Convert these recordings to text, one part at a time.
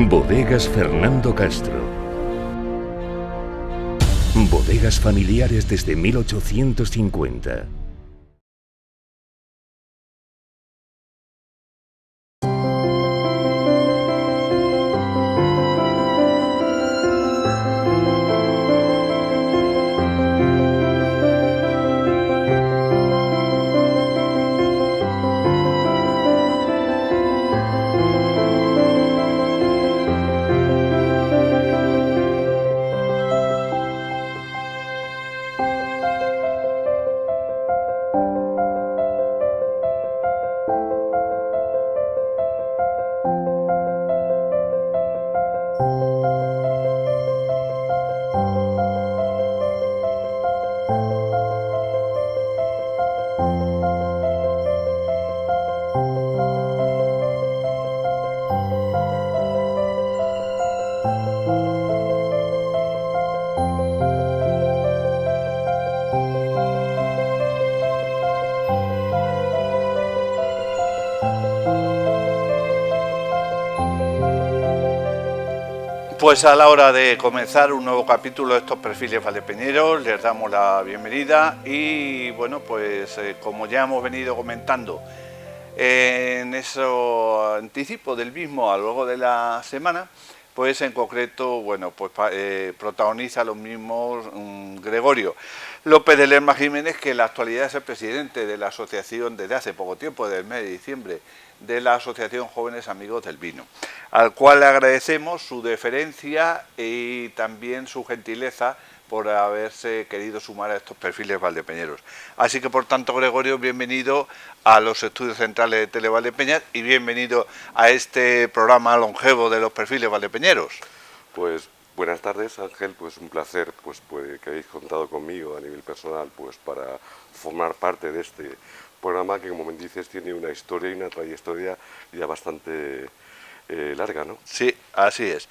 Bodegas Fernando Castro. Bodegas familiares desde 1850. Pues a la hora de comenzar un nuevo capítulo de estos perfiles valdepeñeros, les damos la bienvenida y bueno, pues como ya hemos venido comentando en ese anticipo del mismo a lo largo de la semana, pues en concreto, bueno, pues protagoniza los mismos Gregorio López de Lerma Jiménez, que en la actualidad es el presidente de la asociación desde hace poco tiempo, desde el mes de diciembre, de la Asociación Jóvenes Amigos del Vino, al cual le agradecemos su deferencia y también su gentileza por haberse querido sumar a estos perfiles valdepeñeros. Así que, por tanto, Gregorio, bienvenido a los estudios centrales de Tele Valdepeñas y bienvenido a este programa longevo de los perfiles valdepeñeros. Pues buenas tardes, Ángel, pues un placer que hayáis contado conmigo a nivel personal pues para formar parte de este programa que, como me dices, tiene una historia y una trayectoria ya bastante larga, ¿no? Sí, así es.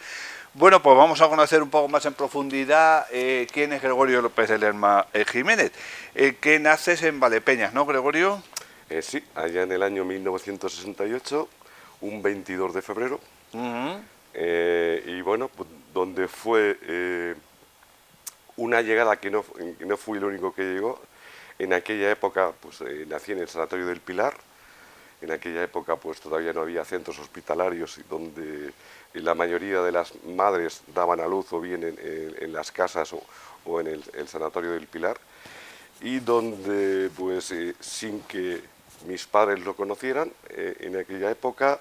Bueno, pues vamos a conocer un poco más en profundidad quién es Gregorio López de Lerma Jiménez, que naces en Valdepeñas, ¿no, Gregorio? Sí, allá en el año 1968, un 22 de febrero, y bueno, pues, donde fue una llegada que no fui el único que llegó. En aquella época pues nací en el Sanatorio del Pilar. En aquella época pues todavía no había centros hospitalarios donde la mayoría de las madres daban a luz o bien en las casas o en el Sanatorio del Pilar, y donde pues sin que mis padres lo conocieran, en aquella época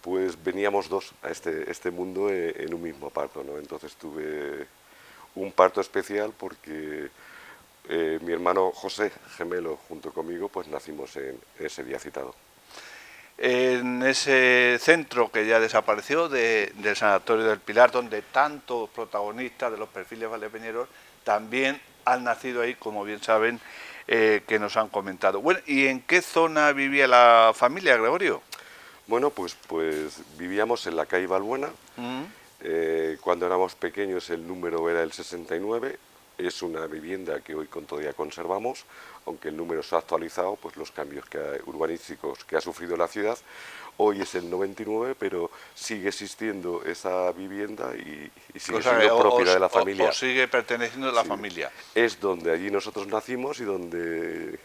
pues veníamos dos a este mundo en un mismo parto, ¿no? Entonces tuve un parto especial porque mi hermano José, gemelo, junto conmigo, pues nacimos en ese día citado. En ese centro que ya desapareció del Sanatorio del Pilar, donde tantos protagonistas de los perfiles valdepeñeros también han nacido ahí, como bien saben, que nos han comentado. Bueno, ¿y en qué zona vivía la familia, Gregorio? Bueno, pues vivíamos en la calle Balbuena. Cuando éramos pequeños el número era el 69. Es una vivienda que hoy todavía conservamos, aunque el número se ha actualizado, pues los cambios urbanísticos que ha sufrido la ciudad. Hoy es el 99, pero sigue existiendo esa vivienda y sigue siendo propiedad de la familia. O sigue perteneciendo a la familia. Es donde allí nosotros nacimos y donde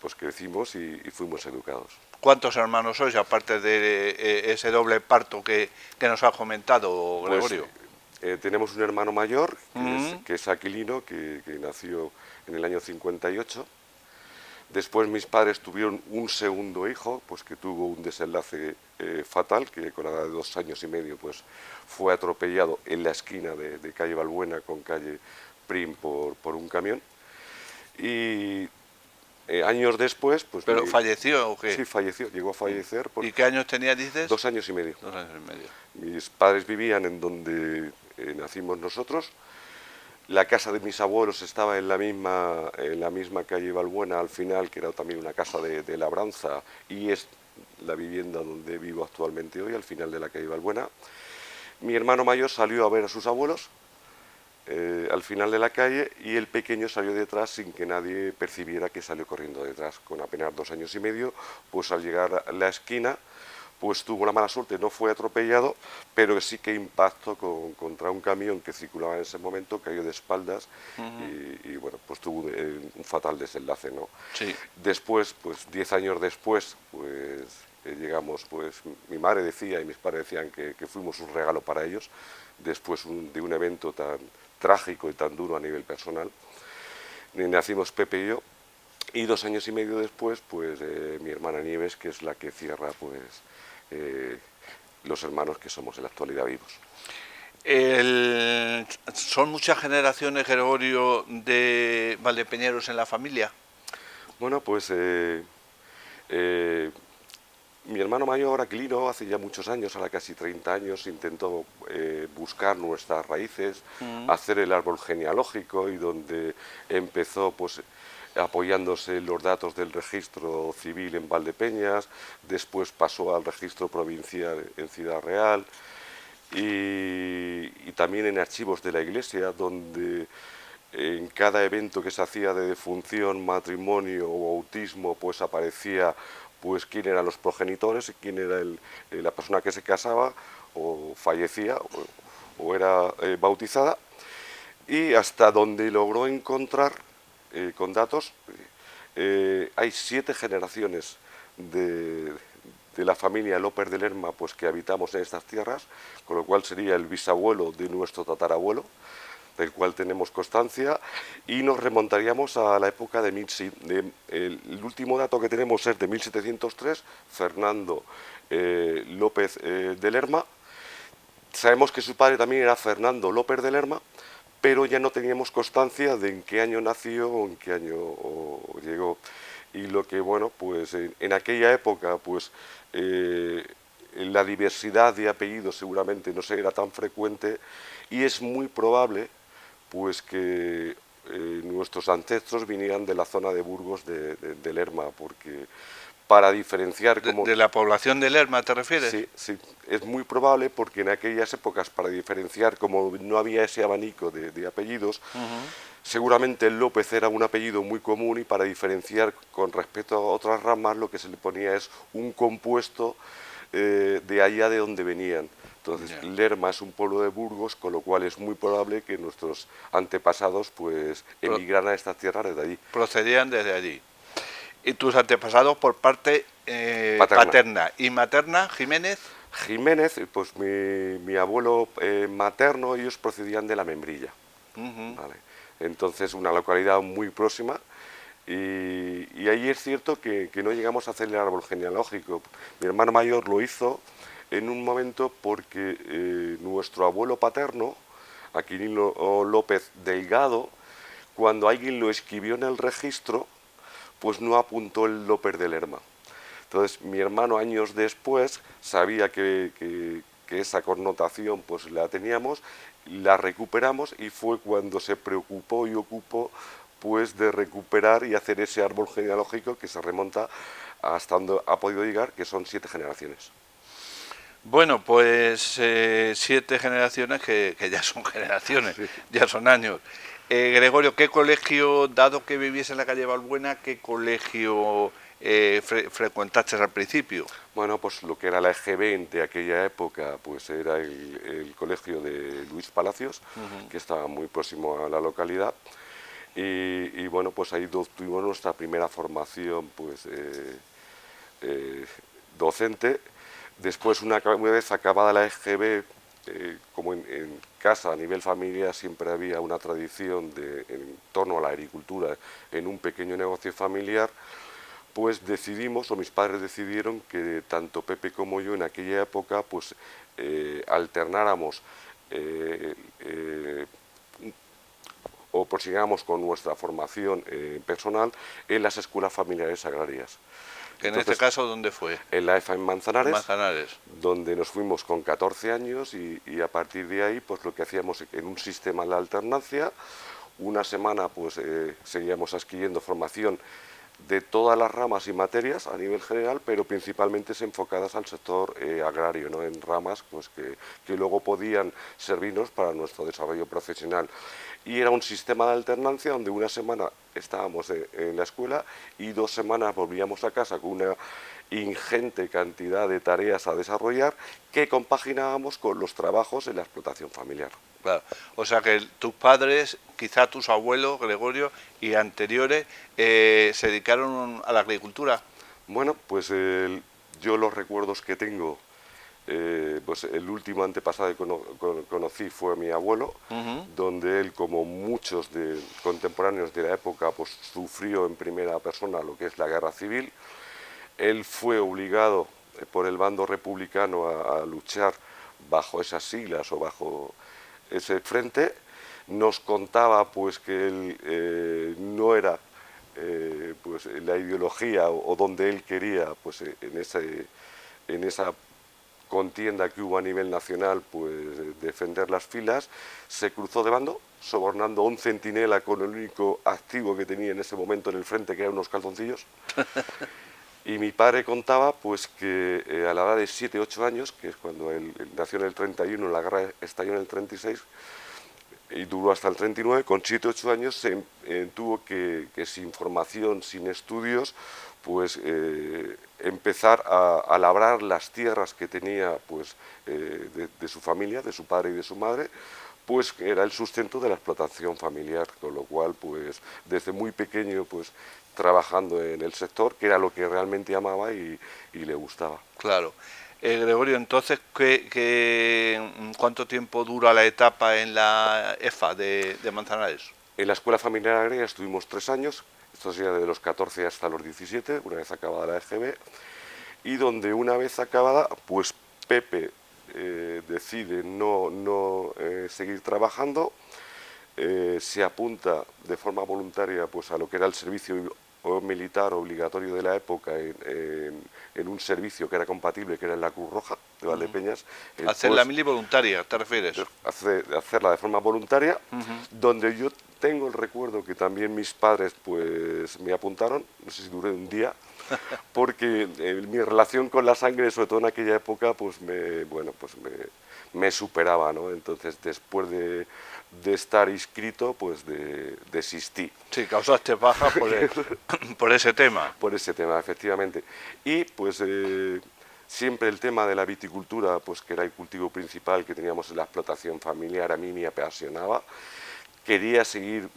pues crecimos y fuimos educados. ¿Cuántos hermanos sois, aparte de ese doble parto que nos ha comentado Gregorio? Tenemos un hermano mayor, que es Aquilino, que nació en el año 58. Después mis padres tuvieron un segundo hijo, pues que tuvo un desenlace fatal, que con la edad de 2 años y medio pues fue atropellado en la esquina de calle Balbuena con calle Prim por un camión. Y años después, pues... ¿Pero falleció o qué? Sí, falleció, llegó a fallecer. ¿Y qué años tenía, dices? 2 años y medio. 2 años y medio. Mis padres vivían en donde nacimos nosotros. La casa de mis abuelos estaba en la misma calle Balbuena, al final, que era también una casa de labranza, y es la vivienda donde vivo actualmente hoy, al final de la calle Balbuena. Mi hermano mayor salió a ver a sus abuelos al final de la calle, y el pequeño salió detrás sin que nadie percibiera que salió corriendo detrás. Con apenas 2 años y medio, pues al llegar a la esquina, pues tuvo la mala suerte, no fue atropellado, pero sí que impactó contra un camión que circulaba en ese momento, cayó de espaldas y bueno, pues tuvo un fatal desenlace, ¿no? Sí. Después, pues 10 años después, pues llegamos, pues mi madre decía y mis padres decían que fuimos un regalo para ellos, después de un evento tan trágico y tan duro a nivel personal. Nacimos Pepe y yo, y 2 años y medio después, pues mi hermana Nieves, que es la que cierra, pues los hermanos que somos en la actualidad vivos. ¿Son muchas generaciones, Gregorio, de valdepeñeros en la familia? Bueno, pues mi hermano mayor, Aquilino, hace ya muchos años, ahora casi 30 años, intentó buscar nuestras raíces, hacer el árbol genealógico, y donde empezó pues apoyándose en los datos del registro civil en Valdepeñas, después pasó al registro provincial en Ciudad Real, y también en archivos de la iglesia, donde en cada evento que se hacía de defunción, matrimonio o bautismo, pues aparecía pues quién eran los progenitores, quién era la persona que se casaba o fallecía o era bautizada, y hasta donde logró encontrar con datos, hay 7 generaciones de la familia López de Lerma, pues que habitamos en estas tierras, con lo cual sería el bisabuelo de nuestro tatarabuelo, del cual tenemos constancia, y nos remontaríamos a la época de el último dato que tenemos es de 1703, Fernando López de Lerma. Sabemos que su padre también era Fernando López de Lerma, pero ya no teníamos constancia de en qué año nació o en qué año llegó. Y lo que, bueno, pues en aquella época, pues la diversidad de apellidos seguramente no era tan frecuente, y es muy probable pues que nuestros ancestros vinieran de la zona de Burgos de Lerma, porque para diferenciar como... ¿De la población de Lerma te refieres? Sí, sí, es muy probable, porque en aquellas épocas, para diferenciar, como no había ese abanico de apellidos, seguramente el López era un apellido muy común, y para diferenciar con respecto a otras ramas lo que se le ponía es un compuesto de allá de donde venían. Entonces, Lerma es un pueblo de Burgos, con lo cual es muy probable que nuestros antepasados pues emigraran a estas tierras desde allí. Procedían desde allí. ¿Y tus antepasados por parte paterna y materna, Jiménez? Jiménez, pues mi abuelo materno, ellos procedían de la Membrilla. ¿Vale? Entonces, una localidad muy próxima. Y ahí es cierto que no llegamos a hacer el árbol genealógico. Mi hermano mayor lo hizo en un momento porque nuestro abuelo paterno, Aquilino López Delgado, cuando alguien lo escribió en el registro, pues no apuntó el López de Lerma. Entonces mi hermano años después sabía que esa connotación pues la teníamos, la recuperamos, y fue cuando se preocupó y ocupó pues de recuperar y hacer ese árbol genealógico que se remonta hasta donde ha podido llegar, que son 7 generaciones. Bueno, pues 7 generaciones que ya son generaciones, sí, ya son años. Gregorio, ¿qué colegio, dado que vivís en la calle Balbuena, qué colegio frecuentaste al principio? Bueno, pues lo que era la EGB de aquella época, pues era el colegio de Luis Palacios, que estaba muy próximo a la localidad. Y bueno, pues ahí tuvimos nuestra primera formación pues docente. Después, una vez acabada la EGB, como en casa, a nivel familiar, siempre había una tradición en torno a la agricultura, en un pequeño negocio familiar, pues decidimos, o mis padres decidieron, que tanto Pepe como yo en aquella época pues alternáramos o prosiguiéramos con nuestra formación personal en las escuelas familiares agrarias. Entonces, en este caso, ¿dónde fue? En la EFA en Manzanares, Manzanares, donde nos fuimos con 14 años y a partir de ahí pues lo que hacíamos en un sistema de alternancia, una semana pues seguíamos adquiriendo formación de todas las ramas y materias a nivel general, pero principalmente enfocadas al sector agrario, ¿no? En ramas pues que luego podían servirnos para nuestro desarrollo profesional. Y era un sistema de alternancia donde una semana estábamos en la escuela y 2 semanas volvíamos a casa con una ingente cantidad de tareas a desarrollar que compaginábamos con los trabajos en la explotación familiar. Claro. O sea que tus padres, quizá tus abuelos, Gregorio, y anteriores, se dedicaron a la agricultura. Bueno, pues yo los recuerdos que tengo, pues el último antepasado que conocí fue mi abuelo, donde él, como muchos contemporáneos de la época, pues sufrió en primera persona lo que es la guerra civil. Él fue obligado por el bando republicano a luchar bajo esas siglas o bajo ese frente. Nos contaba pues que él no era pues la ideología o donde él quería pues en esa contienda que hubo a nivel nacional pues defender las filas, se cruzó de bando sobornando a un centinela con el único activo que tenía en ese momento en el frente, que eran unos calzoncillos. Y mi padre contaba pues que a la edad de 7, 8 años, que es cuando él nació en el 31, la guerra estalló en el 36 y duró hasta el 39, con 7, 8 años tuvo que sin formación, sin estudios, pues empezar a labrar las tierras que tenía pues de su familia, de su padre y de su madre, pues era el sustento de la explotación familiar, con lo cual pues desde muy pequeño pues trabajando en el sector, que era lo que realmente amaba y le gustaba. Claro. Gregorio, entonces, ¿cuánto tiempo dura la etapa en la EFA de Manzanares? En la Escuela Familiar Agraria estuvimos 3 años, esto sería de los 14 hasta los 17, una vez acabada la EGB, y donde una vez acabada, pues Pepe decide no seguir trabajando, se apunta de forma voluntaria pues a lo que era el servicio militar obligatorio de la época en un servicio que era compatible, que era en la Cruz Roja de Valdepeñas. ¿Hacer la mili voluntaria, te refieres? Hacerla de forma voluntaria, donde yo tengo el recuerdo que también mis padres pues me apuntaron, no sé si duré un día, porque mi relación con la sangre, sobre todo en aquella época, pues me superaba, ¿no? Entonces, después de estar inscrito, pues desistí. Sí, causaste baja por ese tema. Por ese tema, efectivamente. Y pues siempre el tema de la viticultura, pues que era el cultivo principal que teníamos en la explotación familiar, a mí me apasionaba. Quería seguir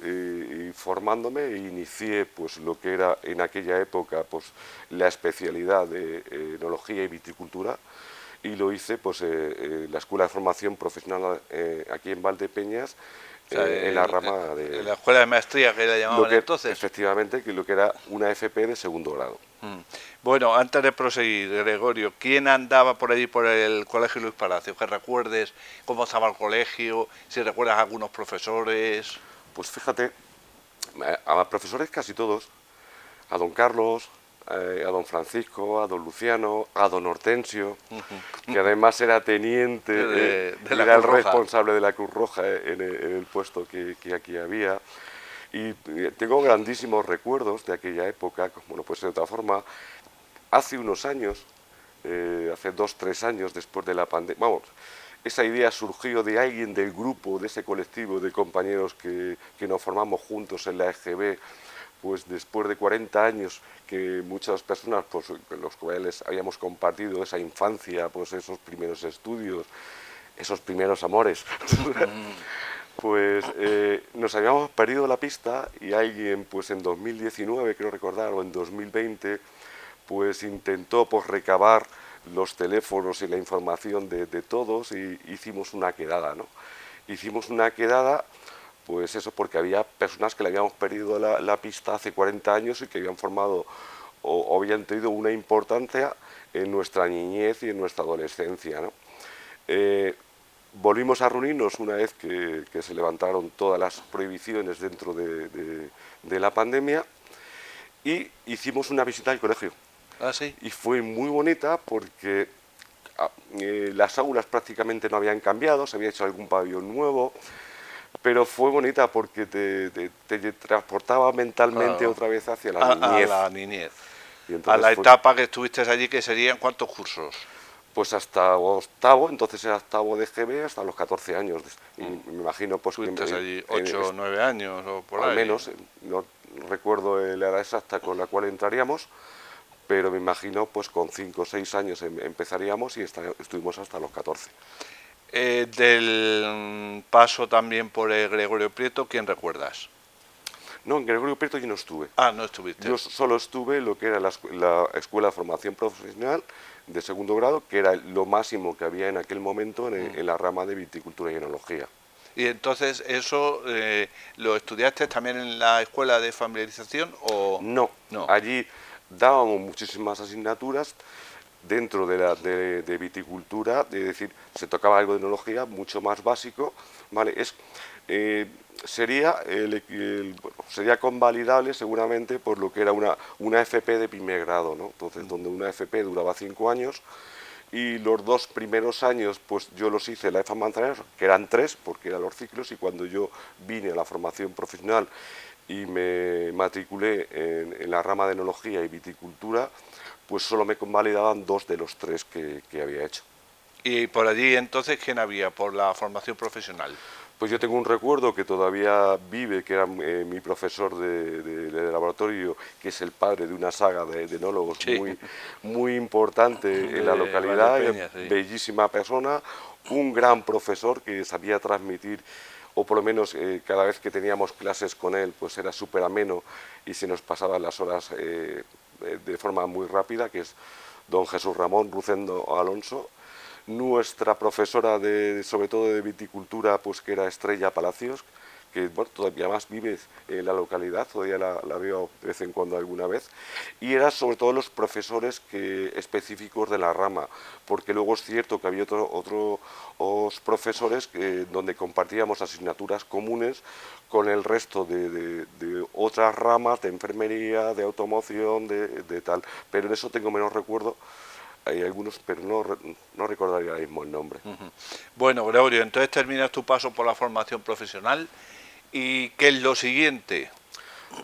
formándome e inicié pues lo que era en aquella época pues la especialidad de enología y viticultura, y lo hice pues en la Escuela de Formación Profesional aquí en Valdepeñas, o sea, en la rama de... En la Escuela de Maestría, que la llamaban entonces. Efectivamente, que lo que era una FP de segundo grado. Bueno, antes de proseguir, Gregorio, ¿quién andaba por allí por el Colegio Luis Palacio? Que recuerdes cómo estaba el colegio, si recuerdas a algunos profesores. Pues fíjate, a profesores casi todos, a don Carlos, a don Francisco, a don Luciano, a don Hortensio, que además era teniente, era el responsable de la Cruz Roja en el puesto que aquí había. Y tengo grandísimos recuerdos de aquella época, bueno, pues de otra forma, hace unos años, hace 2, 3 años después de la pandemia, vamos, esa idea surgió de alguien del grupo, de ese colectivo de compañeros que nos formamos juntos en la EGB, pues después de 40 años que muchas personas pues, con los cuales habíamos compartido esa infancia, pues esos primeros estudios, esos primeros amores, pues nos habíamos perdido la pista y alguien pues en 2019, creo recordar, o en 2020, pues intentó pues recabar los teléfonos y la información de todos y hicimos una quedada, ¿no? Hicimos una quedada, pues eso, porque había personas que le habíamos perdido la pista hace 40 años y que habían formado o habían tenido una importancia en nuestra niñez y en nuestra adolescencia, ¿no? Volvimos a reunirnos una vez que se levantaron todas las prohibiciones dentro de la pandemia y hicimos una visita al colegio. ¿Ah, sí? Y fue muy bonita porque las aulas prácticamente no habían cambiado, se había hecho algún pabellón nuevo, pero fue bonita porque te transportaba mentalmente otra vez hacia la niñez. A la niñez. Y entonces a la etapa que estuviste allí, que serían ¿cuántos cursos? Pues hasta octavo, entonces era octavo de GB hasta los 14 años. Y me imagino pues ¿Estuviste allí 8 o 9 años o por ahí? Al menos, no recuerdo la edad exacta con la cual entraríamos, pero me imagino pues con 5 o 6 años empezaríamos y estuvimos hasta los 14. Del paso también por el Gregorio Prieto, ¿quién recuerdas? No, en Gregorio Prieto yo no estuve. Ah, no estuviste. Yo solo estuve en lo que era la Escuela de Formación Profesional de segundo grado, que era lo máximo que había en aquel momento en la rama de viticultura y enología. Y entonces, ¿eso lo estudiaste también en la escuela de familiarización o...? No, No. allí dábamos muchísimas asignaturas dentro de viticultura, es decir, se tocaba algo de enología, mucho más básico, ¿vale? Sería sería convalidable seguramente por lo que era una FP de primer grado, ¿no? Entonces, donde una FP duraba 5 años, y los 2 primeros años pues yo los hice en la EFA Manzanares, que eran 3 porque eran los ciclos, y cuando yo vine a la formación profesional y me matriculé en la rama de enología y viticultura, pues solo me convalidaban 2 de los 3 que había hecho. ¿Y por allí entonces quién había por la formación profesional? Pues yo tengo un recuerdo que todavía vive, que era mi profesor de laboratorio, que es el padre de una saga de enólogos Sí. muy importante en la localidad, Valdepeñas, sí. bellísima persona, un gran profesor que sabía transmitir, o por lo menos cada vez que teníamos clases con él, pues era súper ameno y se nos pasaban las horas de forma muy rápida, que es don Jesús Ramón Rucendo Alonso. Nuestra profesora sobre todo de viticultura, pues que era Estrella Palacios, que bueno, todavía más vive en la localidad, todavía la veo de vez en cuando alguna vez, y eran sobre todo los profesores específicos de la rama, porque luego es cierto que había otros profesores donde compartíamos asignaturas comunes con el resto de otras ramas, de enfermería, de automoción, de tal, pero en eso tengo menos recuerdo. Hay algunos, pero no recordaría ahora mismo el nombre. Bueno, Gregorio, entonces terminas tu paso por la formación profesional. ¿Y qué es lo siguiente?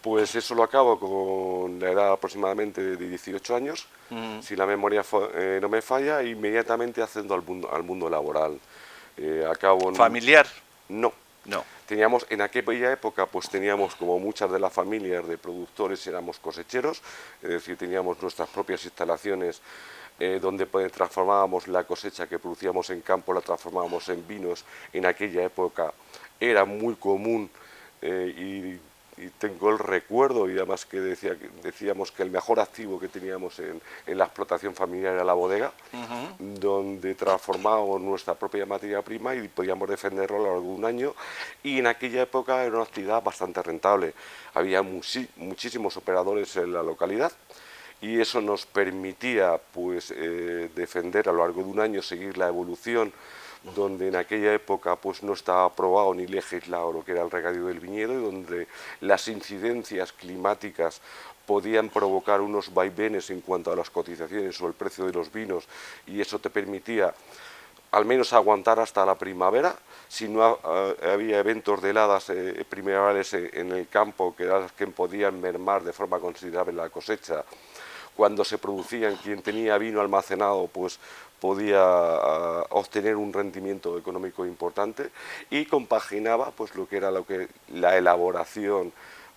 Pues eso lo acabo con la edad aproximadamente de 18 años, si la memoria no me falla, inmediatamente accediendo al mundo laboral. ¿Familiar? No. No. Teníamos, en aquella época, pues teníamos, como muchas de las familias de productores, éramos cosecheros, es decir, teníamos nuestras propias instalaciones donde transformábamos la cosecha que producíamos en campo, la transformábamos en vinos. En aquella época era muy común y tengo el recuerdo, y además que decíamos que el mejor activo que teníamos en la explotación familiar era la bodega, donde transformábamos nuestra propia materia prima y podíamos defenderlo a lo largo de un año, y en aquella época era una actividad bastante rentable. Había muchísimos operadores en la localidad, y eso nos permitía pues defender a lo largo de un año, seguir la evolución, donde en aquella época pues no estaba aprobado ni legislado lo que era el regadío del viñedo, y donde las incidencias climáticas podían provocar unos vaivenes en cuanto a las cotizaciones o el precio de los vinos, y eso te permitía al menos aguantar hasta la primavera. Si no había eventos de heladas primaverales en el campo que podían mermar de forma considerable la cosecha, cuando se producían, quien tenía vino almacenado pues podía obtener un rendimiento económico importante, y compaginaba pues lo que era la elaboración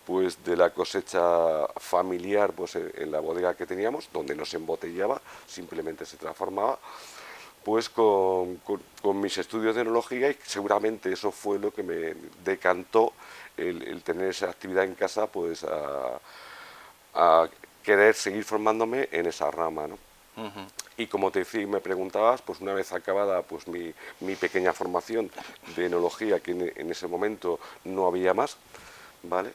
pues de la cosecha familiar pues en la bodega que teníamos, donde no se embotellaba, simplemente se transformaba, pues con mis estudios de enología, y seguramente eso fue lo que me decantó el tener esa actividad en casa, pues a querer seguir formándome en esa rama, ¿no? Y como te decía, me preguntabas, pues una vez acabada pues mi pequeña formación de enología, que en ese momento no había más, ¿vale?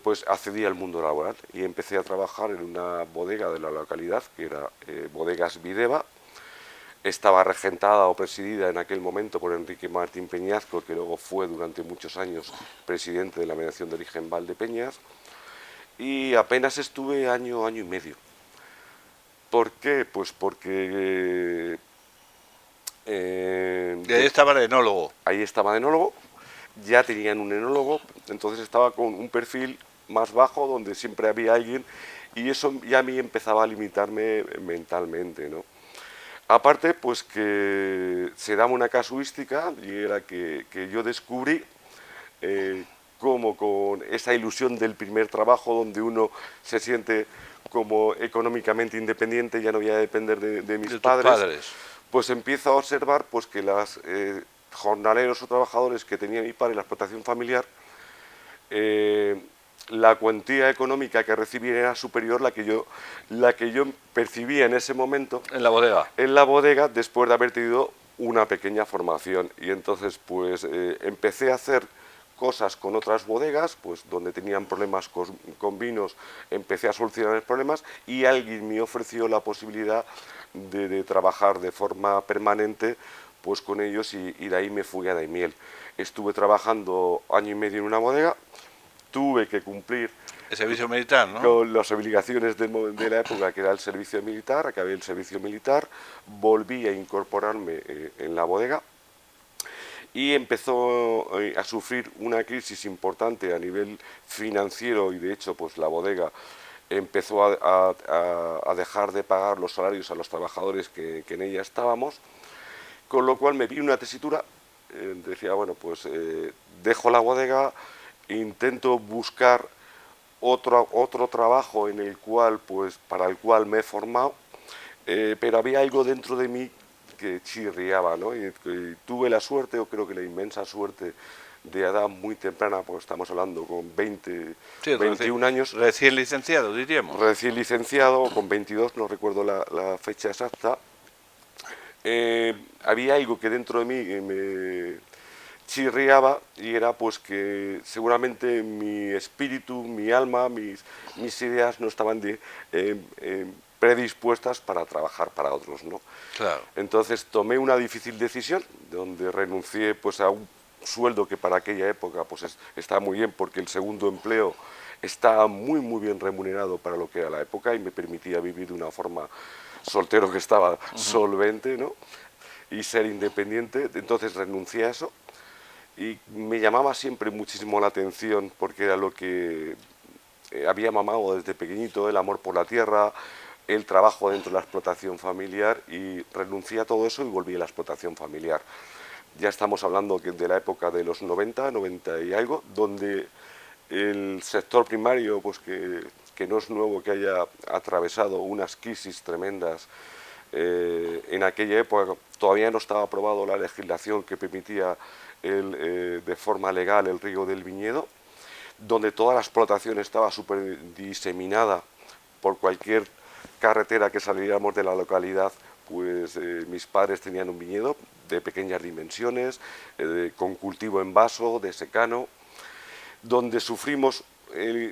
Pues accedí al mundo laboral y empecé a trabajar en una bodega de la localidad, que era Bodegas Videva. Estaba regentada o presidida en aquel momento por Enrique Martín Peñazco, que luego fue durante muchos años presidente de la Mediación de Origen Valdepeñas, y apenas estuve año y medio. ¿Por qué? Pues porque... ahí estaba el enólogo. Ahí estaba de enólogo, ya tenían un enólogo, entonces estaba con un perfil más bajo, donde siempre había alguien, y eso ya a mí empezaba a limitarme mentalmente, ¿no? Aparte, pues que se daba una casuística, y era que yo descubrí como con esa ilusión del primer trabajo donde uno se siente como económicamente independiente, ya no voy a depender de mis De tus padres, pues empiezo a observar pues que los jornaleros o trabajadores que tenía mi padre en la explotación familiar, la cuantía económica que recibían era superior a la que yo percibía en ese momento En la bodega. en la bodega después de haber tenido una pequeña formación. Y entonces pues empecé a hacer cosas con otras bodegas, pues donde tenían problemas con vinos, empecé a solucionar problemas y alguien me ofreció la posibilidad de trabajar de forma permanente pues con ellos y de ahí me fui a Daimiel. Estuve trabajando año y medio en una bodega, tuve que cumplir El servicio militar, ¿no? con las obligaciones de la época, que era el servicio militar, acabé el servicio militar, volví a incorporarme en la bodega y empezó a sufrir una crisis importante a nivel financiero y de hecho pues la bodega empezó a dejar de pagar los salarios a los trabajadores que en ella estábamos, con lo cual me vi una tesitura, decía, bueno, pues dejo la bodega, intento buscar otro trabajo en el cual, pues, para el cual me he formado, pero había algo dentro de mí que chirriaba, ¿no? Y tuve la suerte, o creo que la inmensa suerte, de edad muy temprana, pues estamos hablando con 20, Sí, 21 años. Recién licenciado, diríamos. Recién licenciado, con 22, no recuerdo la fecha exacta. Había algo que dentro de mí me chirriaba y era pues que seguramente mi espíritu, mi alma, mis ideas no estaban predispuestas para trabajar para otros, ¿no? Claro. Entonces tomé una difícil decisión donde renuncié pues a un sueldo que para aquella época pues estaba muy bien porque el segundo empleo estaba muy bien remunerado para lo que era la época y me permitía vivir de una forma soltero que estaba solvente, ¿no? Y ser independiente. Entonces renuncié a eso y me llamaba siempre muchísimo la atención porque era lo que había mamado desde pequeñito, el amor por la tierra, el trabajo dentro de la explotación familiar, y renuncié a todo eso y volví a la explotación familiar. Ya estamos hablando de la época de los 90 y algo, donde el sector primario, pues que no es nuevo que haya atravesado unas crisis tremendas. En aquella época todavía no estaba aprobado la legislación que permitía de forma legal el riego del viñedo, donde toda la explotación estaba súper diseminada por cualquier carretera que saliéramos de la localidad. Pues mis padres tenían un viñedo de pequeñas dimensiones, con cultivo en vaso, de secano, donde sufrimos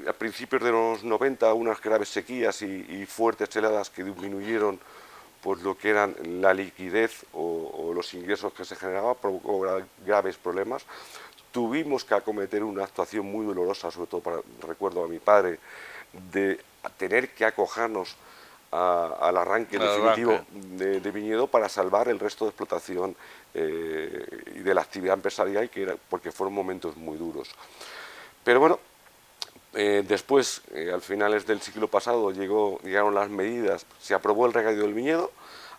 a principios de los 90 unas graves sequías y fuertes heladas que disminuyeron pues lo que eran la liquidez o los ingresos que se generaban, provocó graves problemas. Tuvimos que acometer una actuación muy dolorosa, sobre todo recuerdo a mi padre, de tener que acogernos al arranque definitivo de viñedo para salvar el resto de explotación y de la actividad empresarial, porque fueron momentos muy duros. Pero bueno, después, al finales del siglo pasado, llegaron las medidas, se aprobó el regadío del viñedo,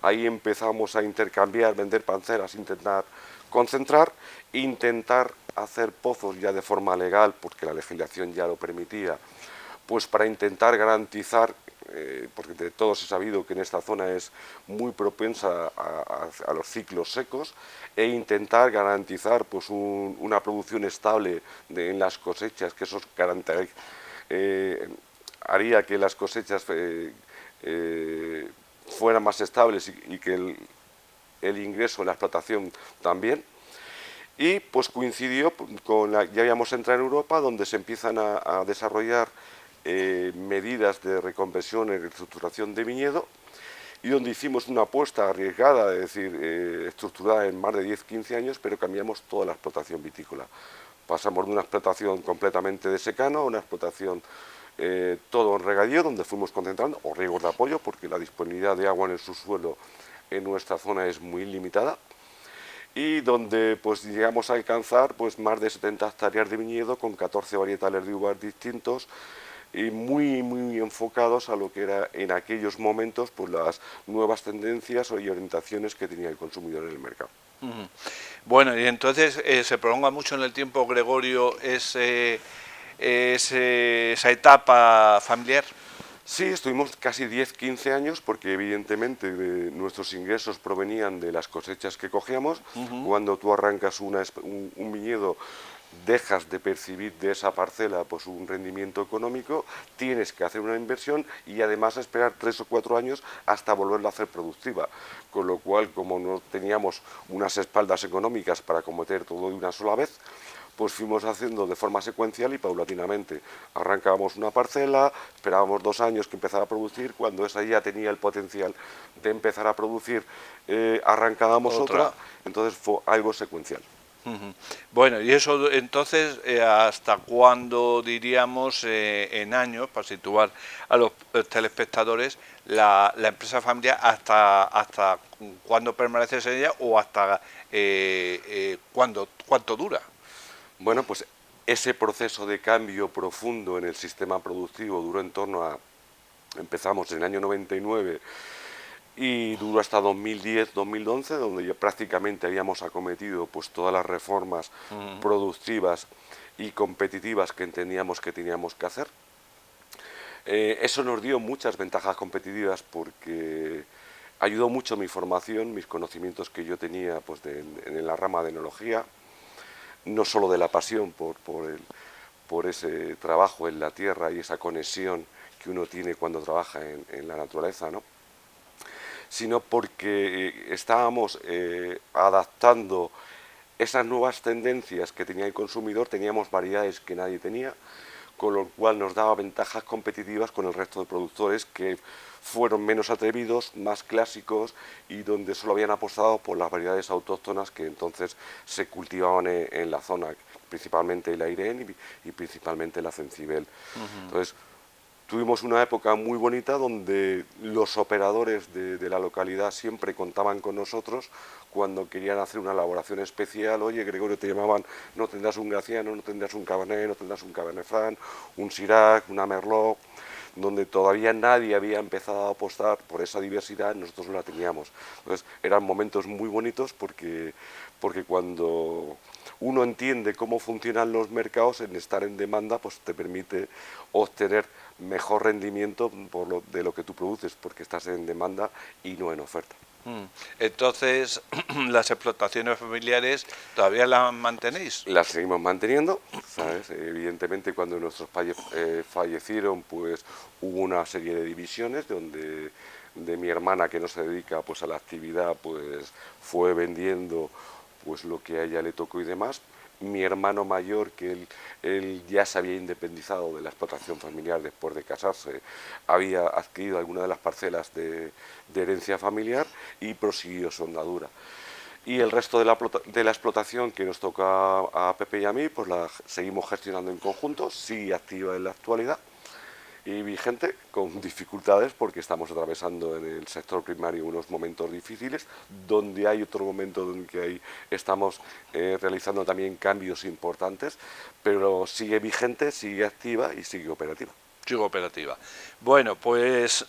ahí empezamos a intercambiar, vender panceras, intentar concentrar, intentar hacer pozos ya de forma legal, porque la legislación ya lo permitía, pues para intentar garantizar, porque de todos he sabido que en esta zona es muy propensa a los ciclos secos, e intentar garantizar pues una producción estable en las cosechas, que eso haría que las cosechas fueran más estables y que el ingreso en la explotación también. Y pues coincidió con ya habíamos entrado en Europa, donde se empiezan a desarrollar medidas de reconversión y reestructuración de viñedo, y donde hicimos una apuesta arriesgada, es decir, estructurada en más de 10-15 años, pero cambiamos toda la explotación vitícola. Pasamos de una explotación completamente de secano a una explotación todo en regadío, donde fuimos concentrando, o riegos de apoyo, porque la disponibilidad de agua en el subsuelo en nuestra zona es muy limitada, y donde pues llegamos a alcanzar pues más de 70 hectáreas de viñedo con 14 varietales de uvas distintos, y muy enfocados a lo que era en aquellos momentos pues las nuevas tendencias y orientaciones que tenía el consumidor en el mercado. Bueno, y entonces se prolonga mucho en el tiempo, Gregorio, esa etapa familiar. Sí, estuvimos casi 10-15 años porque evidentemente nuestros ingresos provenían de las cosechas que cogíamos. Cuando tú arrancas un viñedo, dejas de percibir de esa parcela pues un rendimiento económico, tienes que hacer una inversión y además esperar 3 o 4 años hasta volverla a hacer productiva. Con lo cual, como no teníamos unas espaldas económicas para cometer todo de una sola vez, pues fuimos haciendo de forma secuencial y paulatinamente. Arrancábamos una parcela, esperábamos 2 años que empezara a producir, cuando esa ya tenía el potencial de empezar a producir, arrancábamos otra, entonces fue algo secuencial. Bueno, y eso entonces, ¿hasta cuándo diríamos en años, para situar a los telespectadores, la empresa familiar, hasta cuándo permaneces en ella o hasta cuánto dura? Bueno, pues ese proceso de cambio profundo en el sistema productivo duró en torno a, empezamos en el año 99 y duró hasta 2010-2011, donde ya prácticamente habíamos acometido pues todas las reformas productivas y competitivas que entendíamos que teníamos que hacer. Eso nos dio muchas ventajas competitivas porque ayudó mucho mi formación, mis conocimientos que yo tenía pues en la rama de enología, no solo de la pasión por ese trabajo en la tierra y esa conexión que uno tiene cuando trabaja en la naturaleza, ¿no?, sino porque estábamos adaptando esas nuevas tendencias que tenía el consumidor, teníamos variedades que nadie tenía, con lo cual nos daba ventajas competitivas con el resto de productores que fueron menos atrevidos, más clásicos y donde solo habían apostado por las variedades autóctonas que entonces se cultivaban en la zona, principalmente el Airén y principalmente la Cencibel. Entonces, tuvimos una época muy bonita donde los operadores de la localidad siempre contaban con nosotros cuando querían hacer una elaboración especial. Oye, Gregorio, te llamaban, no tendrás un Graciano, no tendrás un Cabernet, no tendrás un Cabernet Franc, un Syrah, una Merlot, donde todavía nadie había empezado a apostar por esa diversidad, nosotros no la teníamos. Entonces eran momentos muy bonitos porque cuando uno entiende cómo funcionan los mercados, en estar en demanda pues te permite obtener mejor rendimiento de lo que tú produces, porque estás en demanda y no en oferta. Entonces, las explotaciones familiares, ¿todavía las mantenéis? Las seguimos manteniendo, ¿sabes? Evidentemente cuando nuestros padres fallecieron, pues hubo una serie de divisiones donde de mi hermana, que no se dedica pues a la actividad, pues fue vendiendo pues lo que a ella le tocó y demás. Mi hermano mayor, que él ya se había independizado de la explotación familiar después de casarse, había adquirido alguna de las parcelas de herencia familiar y prosiguió su andadura. Y el resto de la explotación que nos toca a Pepe y a mí, pues la seguimos gestionando en conjunto, sigue activa en la actualidad y vigente, con dificultades porque estamos atravesando en el sector primario unos momentos difíciles, donde hay otro momento en que estamos realizando también cambios importantes, pero sigue vigente, sigue activa y sigue operativa. Operativa. Bueno, pues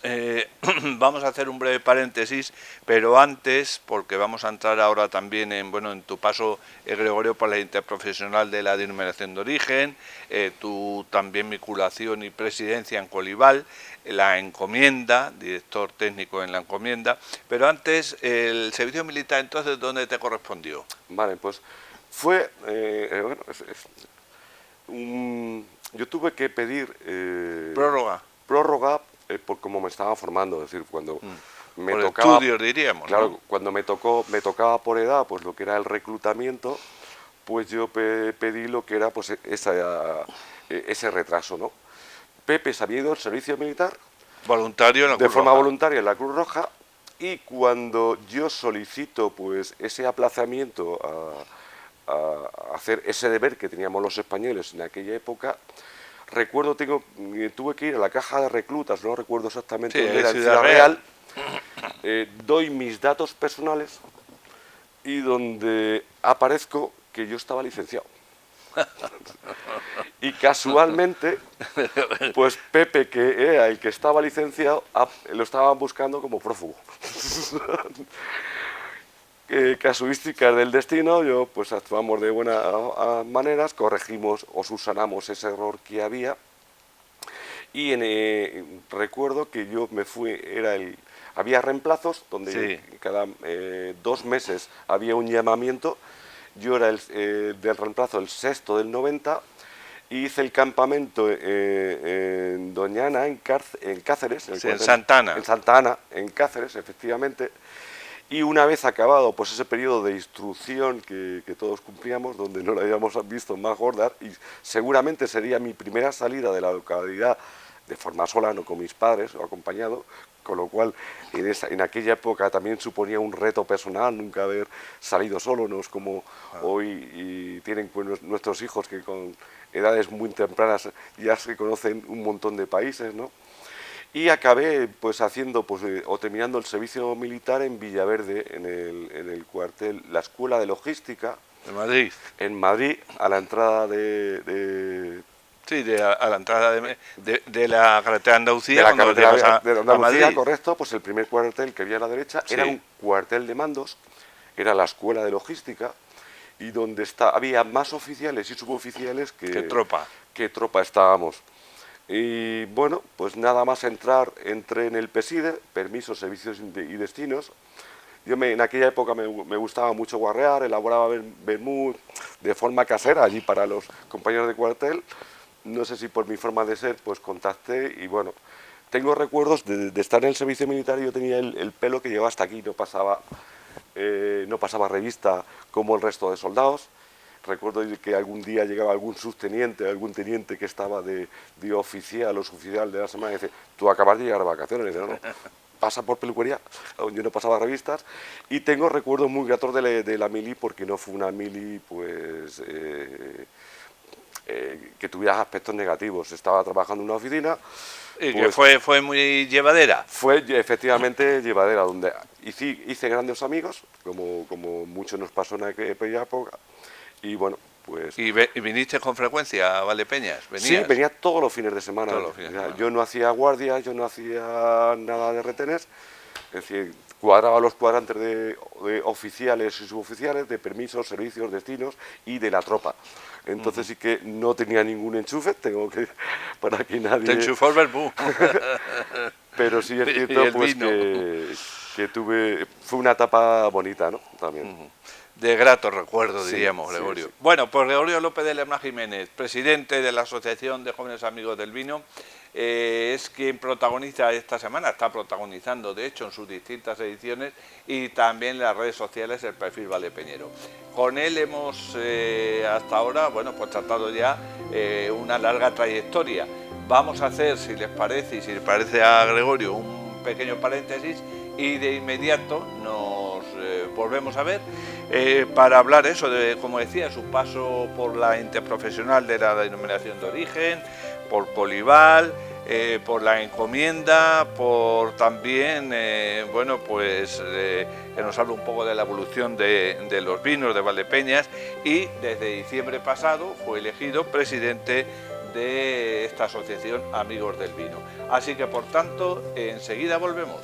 vamos a hacer un breve paréntesis, pero antes, porque vamos a entrar ahora también en tu paso, Gregorio, por la interprofesional de la denominación de origen, tu también vinculación y presidencia en Colival, la encomienda, director técnico en la encomienda, pero antes, el servicio militar, entonces, ¿dónde te correspondió? Vale, pues fue, yo tuve que pedir prórroga por cómo me estaba formando, es decir, cuando me por tocaba estudios, diríamos, claro, ¿no? cuando me tocaba por edad pues lo que era el reclutamiento, pues yo pedí lo que era pues ese retraso, ¿no? Pepe se había ido al servicio militar voluntario en la de Cruz forma Roja. voluntaria en la Cruz Roja, y cuando yo solicito pues ese aplazamiento a hacer ese deber que teníamos los españoles en aquella época, recuerdo, tuve que ir a la caja de reclutas, no recuerdo exactamente dónde era, en Ciudad Real, doy mis datos personales y donde aparezco que yo estaba licenciado. Y casualmente, pues Pepe, que era el que estaba licenciado, lo estaban buscando como prófugo. casuísticas del destino, yo pues actuamos de buenas maneras, corregimos o subsanamos ese error que había. Y recuerdo que yo me fui, había reemplazos donde cada 2 meses había un llamamiento. Yo era del reemplazo el sexto del 90 y hice el campamento en Doñana, en Cáceres. En Santa Ana. En Santa Ana, en Cáceres, efectivamente. Y una vez acabado pues ese periodo de instrucción que todos cumplíamos, donde no lo habíamos visto más gordas, y seguramente sería mi primera salida de la localidad de forma sola, no con mis padres o acompañado, con lo cual en aquella época también suponía un reto personal nunca haber salido solo, no es como hoy y tienen pues, nuestros hijos que con edades muy tempranas ya se conocen un montón de países, ¿no? Y acabé pues haciendo o terminando el servicio militar en Villaverde, en el cuartel, la Escuela de Logística. ¿En Madrid? En Madrid, a la entrada Sí, a la entrada de la carretera de Andalucía. De la carretera de Andalucía, Madrid. correcto, pues el primer cuartel que había a la derecha era un cuartel de mandos, era la Escuela de Logística, y donde había más oficiales y suboficiales que tropa. Que tropa estábamos. Y bueno, pues nada más entré en el PESIDE, Permisos, Servicios y Destinos. Yo en aquella época me gustaba mucho guarrear, elaboraba vermut de forma casera allí para los compañeros de cuartel. No sé si por mi forma de ser, pues contacté y bueno, tengo recuerdos de estar en el servicio militar y yo tenía el pelo que llegaba hasta aquí, no pasaba revista como el resto de soldados. Recuerdo que algún día llegaba algún subteniente, algún teniente que estaba de oficial o suboficial de la semana y dice, tú acabas de llegar de vacaciones. Y dice, no, pasa por peluquería. Yo no pasaba revistas. Y tengo recuerdos muy gratos de la mili, porque no fue una mili pues que tuviera aspectos negativos. Estaba trabajando en una oficina. ¿Y pues, que fue muy llevadera? Fue efectivamente llevadera, donde hice grandes amigos, como mucho nos pasó en aquella época. Y bueno, pues... ¿Y viniste con frecuencia a Valdepeñas? Sí, venía todos los fines de semana. Yo no hacía guardias, yo no hacía nada de retenes, es decir, cuadraba los cuadrantes de oficiales y suboficiales, de permisos, servicios, destinos y de la tropa. Entonces sí que no tenía ningún enchufe, para que nadie... Te enchufó el verbú. Pero sí es cierto pues que fue una etapa bonita, ¿no? También. De gratos recuerdos, diríamos, sí, Gregorio. Sí. Bueno, pues Gregorio López de Lerma Jiménez, presidente de la Asociación de Jóvenes Amigos del Vino, es quien protagoniza esta semana, está protagonizando de hecho en sus distintas ediciones y también en las redes sociales el perfil Valdepeñero. Con él hemos hasta ahora, bueno, pues tratado ya una larga trayectoria. Vamos a hacer, si les parece y si le parece a Gregorio, un pequeño paréntesis y de inmediato nos volvemos a ver para hablar eso de, como decía, su paso por la interprofesional de la denominación de origen, por Polival, por la encomienda, por también, bueno, pues que nos habla un poco de la evolución de los vinos de Valdepeñas, y desde diciembre pasado fue elegido presidente de esta asociación Amigos del Vino. Así que por tanto, enseguida volvemos.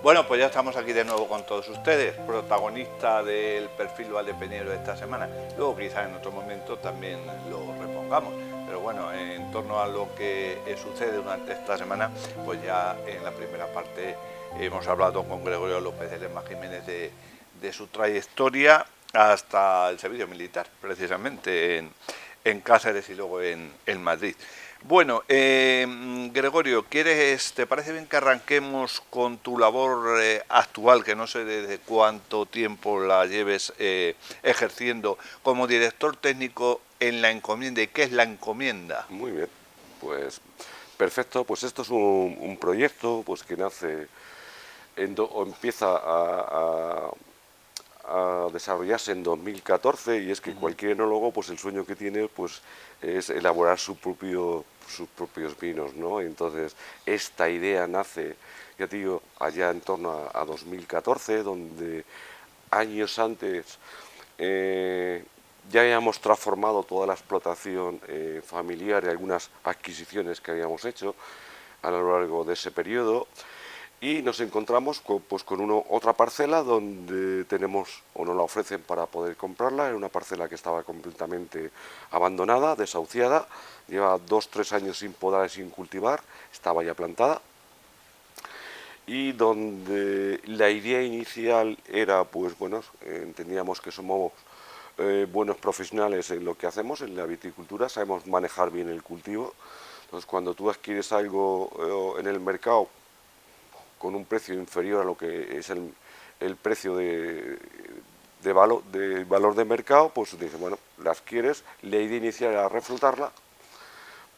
Bueno, pues ya estamos aquí de nuevo con todos ustedes, protagonista del perfil Valdepeñero de esta semana. Luego quizás en otro momento también lo repongamos, pero bueno, en torno a lo que sucede durante esta semana, pues ya en la primera parte hemos hablado con Gregorio López de Lerma Jiménez de su trayectoria hasta el servicio militar, precisamente en Cáceres y luego en Madrid. Bueno, Gregorio, ¿te parece bien que arranquemos con tu labor actual, que no sé desde cuánto tiempo la lleves ejerciendo como director técnico en la encomienda? ¿Y qué es la encomienda? Muy bien, pues perfecto. Pues esto es un proyecto pues que nace o empieza a desarrollarse en 2014, y es que cualquier enólogo, pues el sueño que tiene pues es elaborar sus propios vinos, ¿no? Entonces esta idea nace, ya te digo, allá en torno a 2014, donde años antes ya habíamos transformado toda la explotación familiar y algunas adquisiciones que habíamos hecho a lo largo de ese periodo, y nos encontramos con otra parcela donde tenemos o nos la ofrecen para poder comprarla. Era una parcela que estaba completamente abandonada, desahuciada, lleva 2-3 años sin podar y sin cultivar, estaba ya plantada, y donde la idea inicial era, pues bueno, entendíamos que somos buenos profesionales en lo que hacemos, en la viticultura, sabemos manejar bien el cultivo. Entonces, cuando tú adquieres algo en el mercado con un precio inferior a lo que es el precio de valor de mercado, pues dices, bueno, las quieres, la idea inicial era reflotarla,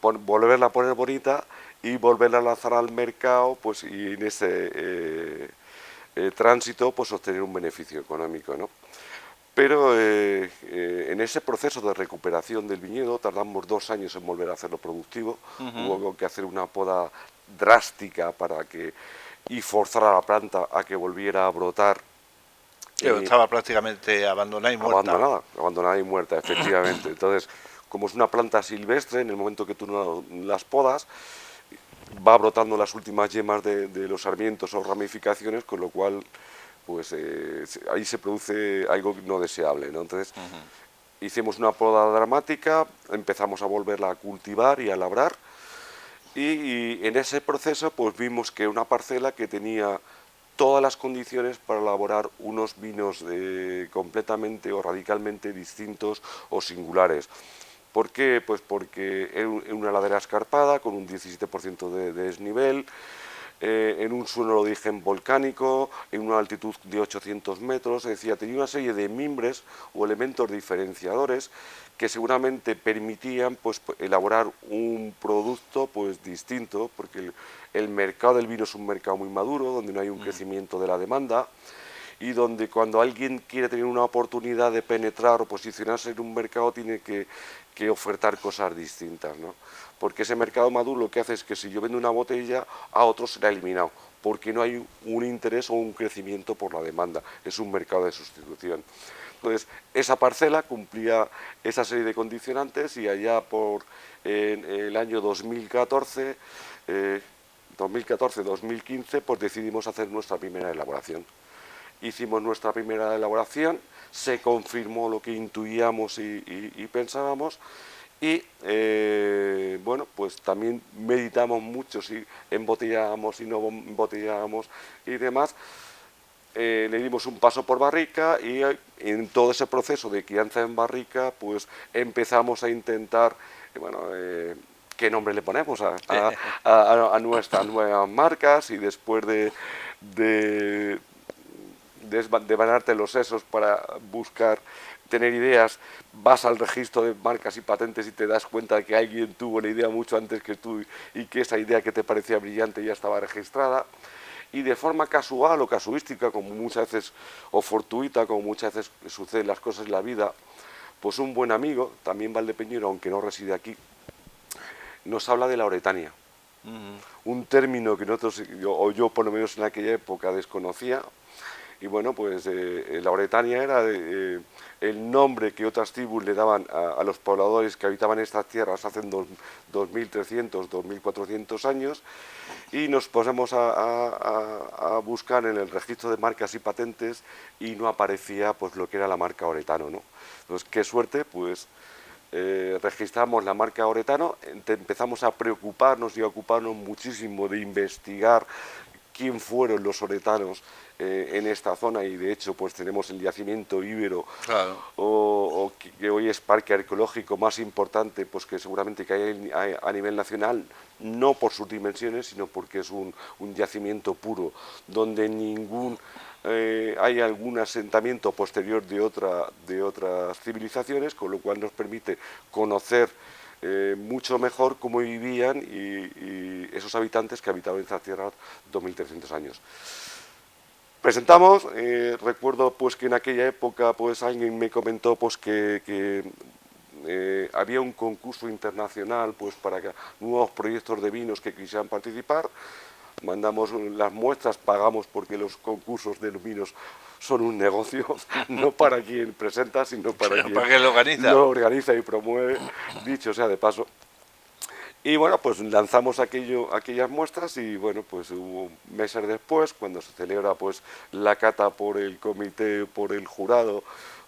volverla a poner bonita y volverla a lanzar al mercado, pues, y en ese tránsito pues obtener un beneficio económico, ¿no? Pero en ese proceso de recuperación del viñedo tardamos 2 años en volver a hacerlo productivo. Hubo que hacer una poda drástica y forzar a la planta a que volviera a brotar. Estaba prácticamente abandonada y muerta. Abandonada y muerta, efectivamente. Entonces, como es una planta silvestre, en el momento que tú no las podas, va brotando las últimas yemas de los sarmientos o ramificaciones, con lo cual pues ahí se produce algo no deseable, ¿no? Entonces hicimos una poda dramática, empezamos a volverla a cultivar y a labrar, y en ese proceso pues vimos que una parcela que tenía todas las condiciones para elaborar unos vinos completamente o radicalmente distintos o singulares. ¿Por qué? Pues porque en una ladera escarpada, con un 17% de desnivel, en un suelo de origen volcánico, en una altitud de 800 metros, es decir, tenía una serie de mimbres o elementos diferenciadores que seguramente permitían pues elaborar un producto pues distinto, porque el mercado del vino es un mercado muy maduro, donde no hay un crecimiento de la demanda, y donde cuando alguien quiere tener una oportunidad de penetrar o posicionarse en un mercado tiene que ofertar cosas distintas, ¿no? Porque ese mercado maduro lo que hace es que si yo vendo una botella, a otros será eliminado, porque no hay un interés o un crecimiento por la demanda, es un mercado de sustitución. Entonces, esa parcela cumplía esa serie de condicionantes, y allá por el año 2014, 2014-2015, pues decidimos hacer nuestra primera elaboración. Hicimos nuestra primera elaboración, se confirmó lo que intuíamos y pensábamos, y bueno, pues también meditamos mucho si embotellábamos, si no embotellábamos y demás. Le dimos un paso por barrica, y en todo ese proceso de crianza en barrica pues empezamos a intentar, bueno, qué nombre le ponemos a nuestras nuevas marcas, y después de desbanarte los sesos para buscar, tener ideas, vas al registro de marcas y patentes y te das cuenta de que alguien tuvo la idea mucho antes que tú, y que esa idea que te parecía brillante ya estaba registrada, y de forma casual o casuística, como muchas veces, o fortuita, como muchas veces suceden las cosas en la vida, pues un buen amigo, también valdepeñero, aunque no reside aquí, nos habla de la Oretania. Un término que nosotros, o yo por lo menos en aquella época, desconocía. Y bueno, pues la Oretania era el nombre que otras tribus le daban a los pobladores que habitaban estas tierras hace 2.300, 2.400 años, y nos pusimos a buscar en el registro de marcas y patentes, y no aparecía pues lo que era la marca Oretano, ¿no? Entonces, qué suerte, pues registramos la marca Oretano, empezamos a preocuparnos y a ocuparnos muchísimo de investigar quién fueron los oretanos en esta zona, y de hecho pues tenemos el yacimiento íbero, Claro. o que hoy es parque arqueológico más importante pues que seguramente que hay a nivel nacional, no por sus dimensiones, sino porque es un yacimiento puro, donde hay algún asentamiento posterior de otras civilizaciones, con lo cual nos permite conocer mucho mejor cómo vivían y esos habitantes que habitaban en esta tierra 2300 años. Presentamos, recuerdo pues que en aquella época pues alguien me comentó pues que había un concurso internacional pues para que nuevos proyectos de vinos que quisieran participar. Mandamos las muestras, pagamos, porque los concursos de los vinos son un negocio, no para quien presenta, sino para quien lo organiza y promueve, dicho sea de paso. Y bueno, pues lanzamos aquellas muestras, y bueno, pues meses después, cuando se celebra pues la cata por el comité, por el jurado,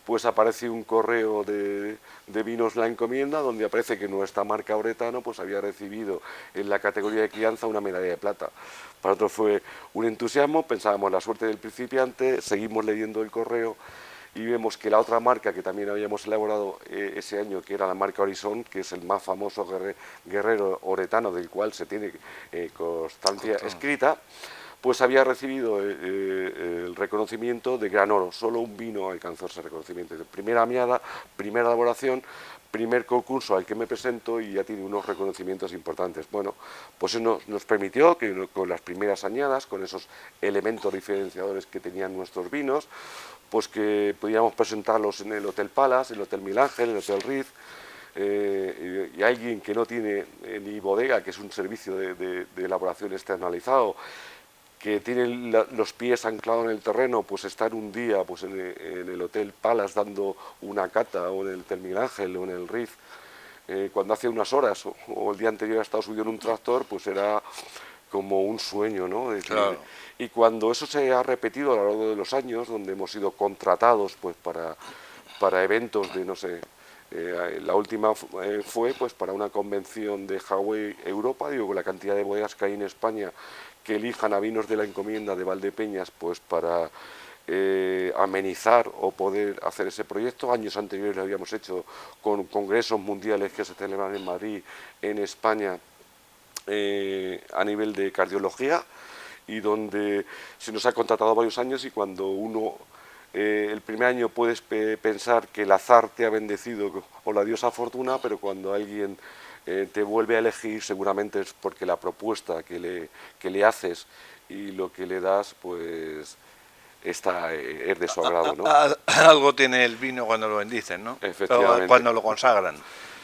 pues aparece un correo de Vinos La Encomienda, donde aparece que nuestra marca Oretano pues había recibido en la categoría de crianza una medalla de plata. Para nosotros fue un entusiasmo, pensábamos la suerte del principiante, seguimos leyendo el correo y vemos que la otra marca que también habíamos elaborado ese año, que era la marca Horizon, que es el más famoso guerrero oretano del cual se tiene constancia escrita, pues había recibido el reconocimiento de Gran Oro. Solo un vino alcanzó ese reconocimiento. Primera añada, primera elaboración, primer concurso al que me presento, y ya tiene unos reconocimientos importantes. Bueno, pues eso nos permitió que con las primeras añadas, con esos elementos diferenciadores que tenían nuestros vinos, pues que pudiéramos presentarlos en el Hotel Palace, el Hotel Mil Ángel, el Hotel Ritz, y alguien que no tiene ni bodega, que es un servicio de elaboración externalizado, que tiene los pies anclados en el terreno, pues estar un día pues en el Hotel Palace dando una cata, o en el Hotel Miguel Ángel, o en el Ritz, cuando hace unas horas o el día anterior ha estado subido en un tractor, pues era como un sueño, ¿no? Es decir, Claro. y cuando eso se ha repetido a lo largo de los años, donde hemos sido contratados pues para eventos de, no sé, la última fue pues para una convención de Huawei Europa, digo, con la cantidad de bodegas que hay en España que elijan a Vinos de la Encomienda de Valdepeñas pues para amenizar o poder hacer ese proyecto. Años anteriores lo habíamos hecho con congresos mundiales que se celebran en Madrid, en España, a nivel de cardiología, y donde se nos ha contratado varios años, y cuando uno el primer año puedes pensar que el azar te ha bendecido o la diosa fortuna, pero cuando alguien te vuelve a elegir, seguramente es porque la propuesta que le haces y lo que le das pues es de su agrado, ¿no? Algo tiene el vino cuando lo bendicen, ¿no? Efectivamente. Cuando lo consagran,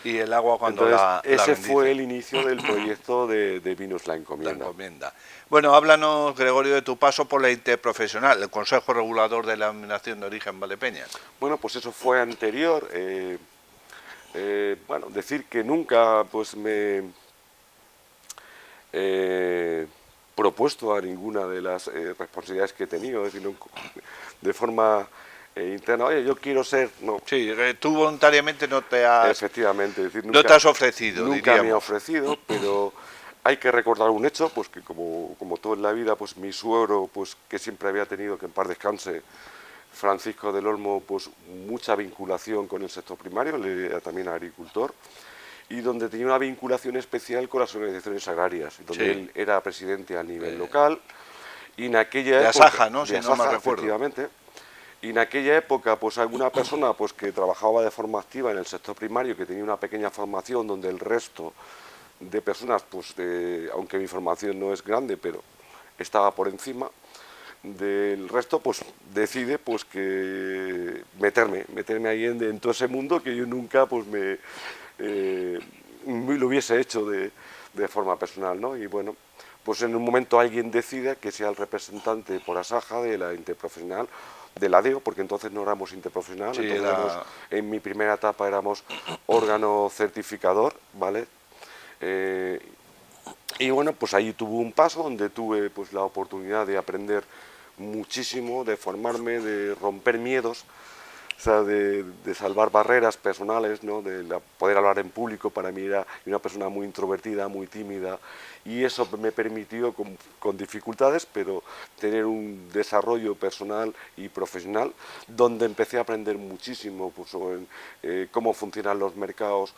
y el agua cuando Entonces, ese bendicen. fue el inicio del proyecto de Vinos La Encomienda. La encomienda. Bueno, háblanos, Gregorio, de tu paso por la Interprofesional, el Consejo Regulador de la Denominación de Origen Valdepeñas. Bueno, pues eso fue anterior. Bueno, decir que nunca pues me propuesto a ninguna de las responsabilidades que he tenido, es decir, de forma interna, oye, yo quiero ser... No. Sí, tú voluntariamente no te has... Efectivamente, es decir, no te has ofrecido, nunca diríamos. me he ofrecido, pero hay que recordar un hecho, pues que como todo en la vida, pues mi suegro, pues que siempre había tenido, que en paz descanse, Francisco del Olmo, pues mucha vinculación con el sector primario, él era también agricultor, y donde tenía una vinculación especial con las organizaciones agrarias, donde Sí. él era presidente a nivel local, y en aquella de época... Asaja, ¿no? Si no me recuerdo. Efectivamente. Y en aquella época, pues alguna persona pues que trabajaba de forma activa en el sector primario, que tenía una pequeña formación, donde el resto de personas, pues aunque mi formación no es grande, pero estaba por encima del resto, pues decide pues que meterme ahí en todo ese mundo que yo nunca pues lo hubiese hecho de forma personal, ¿no? Y bueno, pues en un momento alguien decide que sea el representante por Asaja de la Interprofesional, de la DEO, porque entonces no éramos interprofesional, Sí, entonces en mi primera etapa éramos órgano certificador, ¿vale? Y bueno, pues ahí tuve un paso donde tuve pues la oportunidad de aprender muchísimo, de formarme, de romper miedos, sea, de salvar barreras personales, ¿no? Poder hablar en público. Para mí era una persona muy introvertida, muy tímida, y eso me permitió, con dificultades, pero tener un desarrollo personal y profesional, donde empecé a aprender muchísimo pues, sobre cómo funcionan los mercados.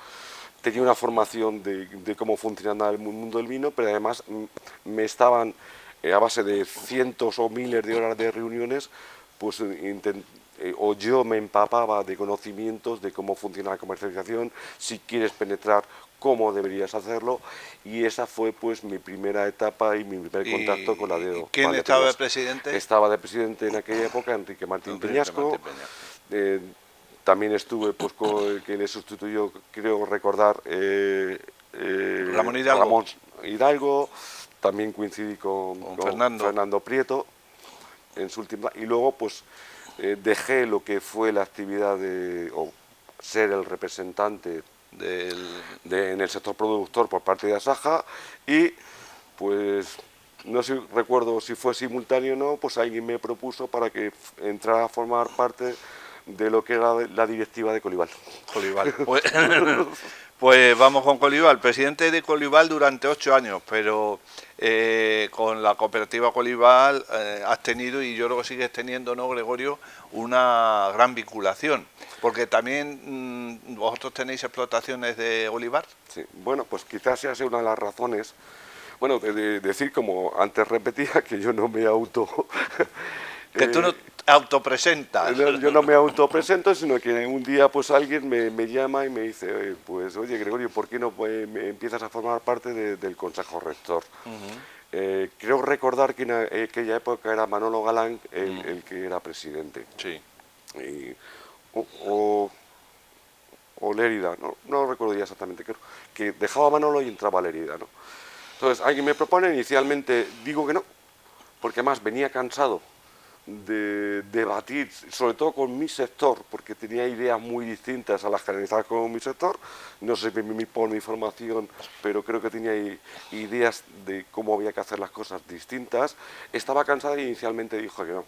Tenía una formación de cómo funcionaba el mundo del vino, pero además me estaban, a base de cientos o miles de horas de reuniones, pues o yo me empapaba de conocimientos de cómo funciona la comercialización, si quieres penetrar, cómo deberías hacerlo, y esa fue pues mi primera etapa y mi primer contacto con la DEO. ¿Quién estaba de presidente? Estaba de presidente en aquella época Enrique Martín Peñasco. También estuve pues con que le sustituyó, creo recordar, Ramón Hidalgo. También coincidí con Fernando Prieto en su última, y luego pues dejé lo que fue la actividad de ser el representante en el sector productor por parte de Asaja, y pues no sé, recuerdo si fue simultáneo o no, pues alguien me propuso para que entrara a formar parte de lo que era la directiva de Colival. Pues vamos con Colival. Presidente de Colival durante 8 años, pero con la cooperativa Colival has tenido, y yo creo que sigues teniendo, ¿no, Gregorio?, una gran vinculación, porque también vosotros tenéis explotaciones de olivar. Sí, bueno, pues quizás sea una de las razones, bueno, de decir, como antes repetía, que yo no me que tú no autopresentas. Yo no me autopresento, sino que un día pues alguien me llama y me dice, pues oye Gregorio, ¿por qué no me empiezas a formar parte del Consejo Rector? Creo recordar que en aquella época era Manolo Galán el que era presidente. Sí. O Lérida, no recuerdo ya exactamente, creo que dejaba a Manolo y entraba Lérida, ¿no? Entonces alguien me propone, inicialmente digo que no, porque además venía cansado de debatir, sobre todo con mi sector, porque tenía ideas muy distintas a las generalizadas con mi sector. No sé por mi formación, pero creo que tenía ideas de cómo había que hacer las cosas distintas. Estaba cansado y inicialmente dijo que no.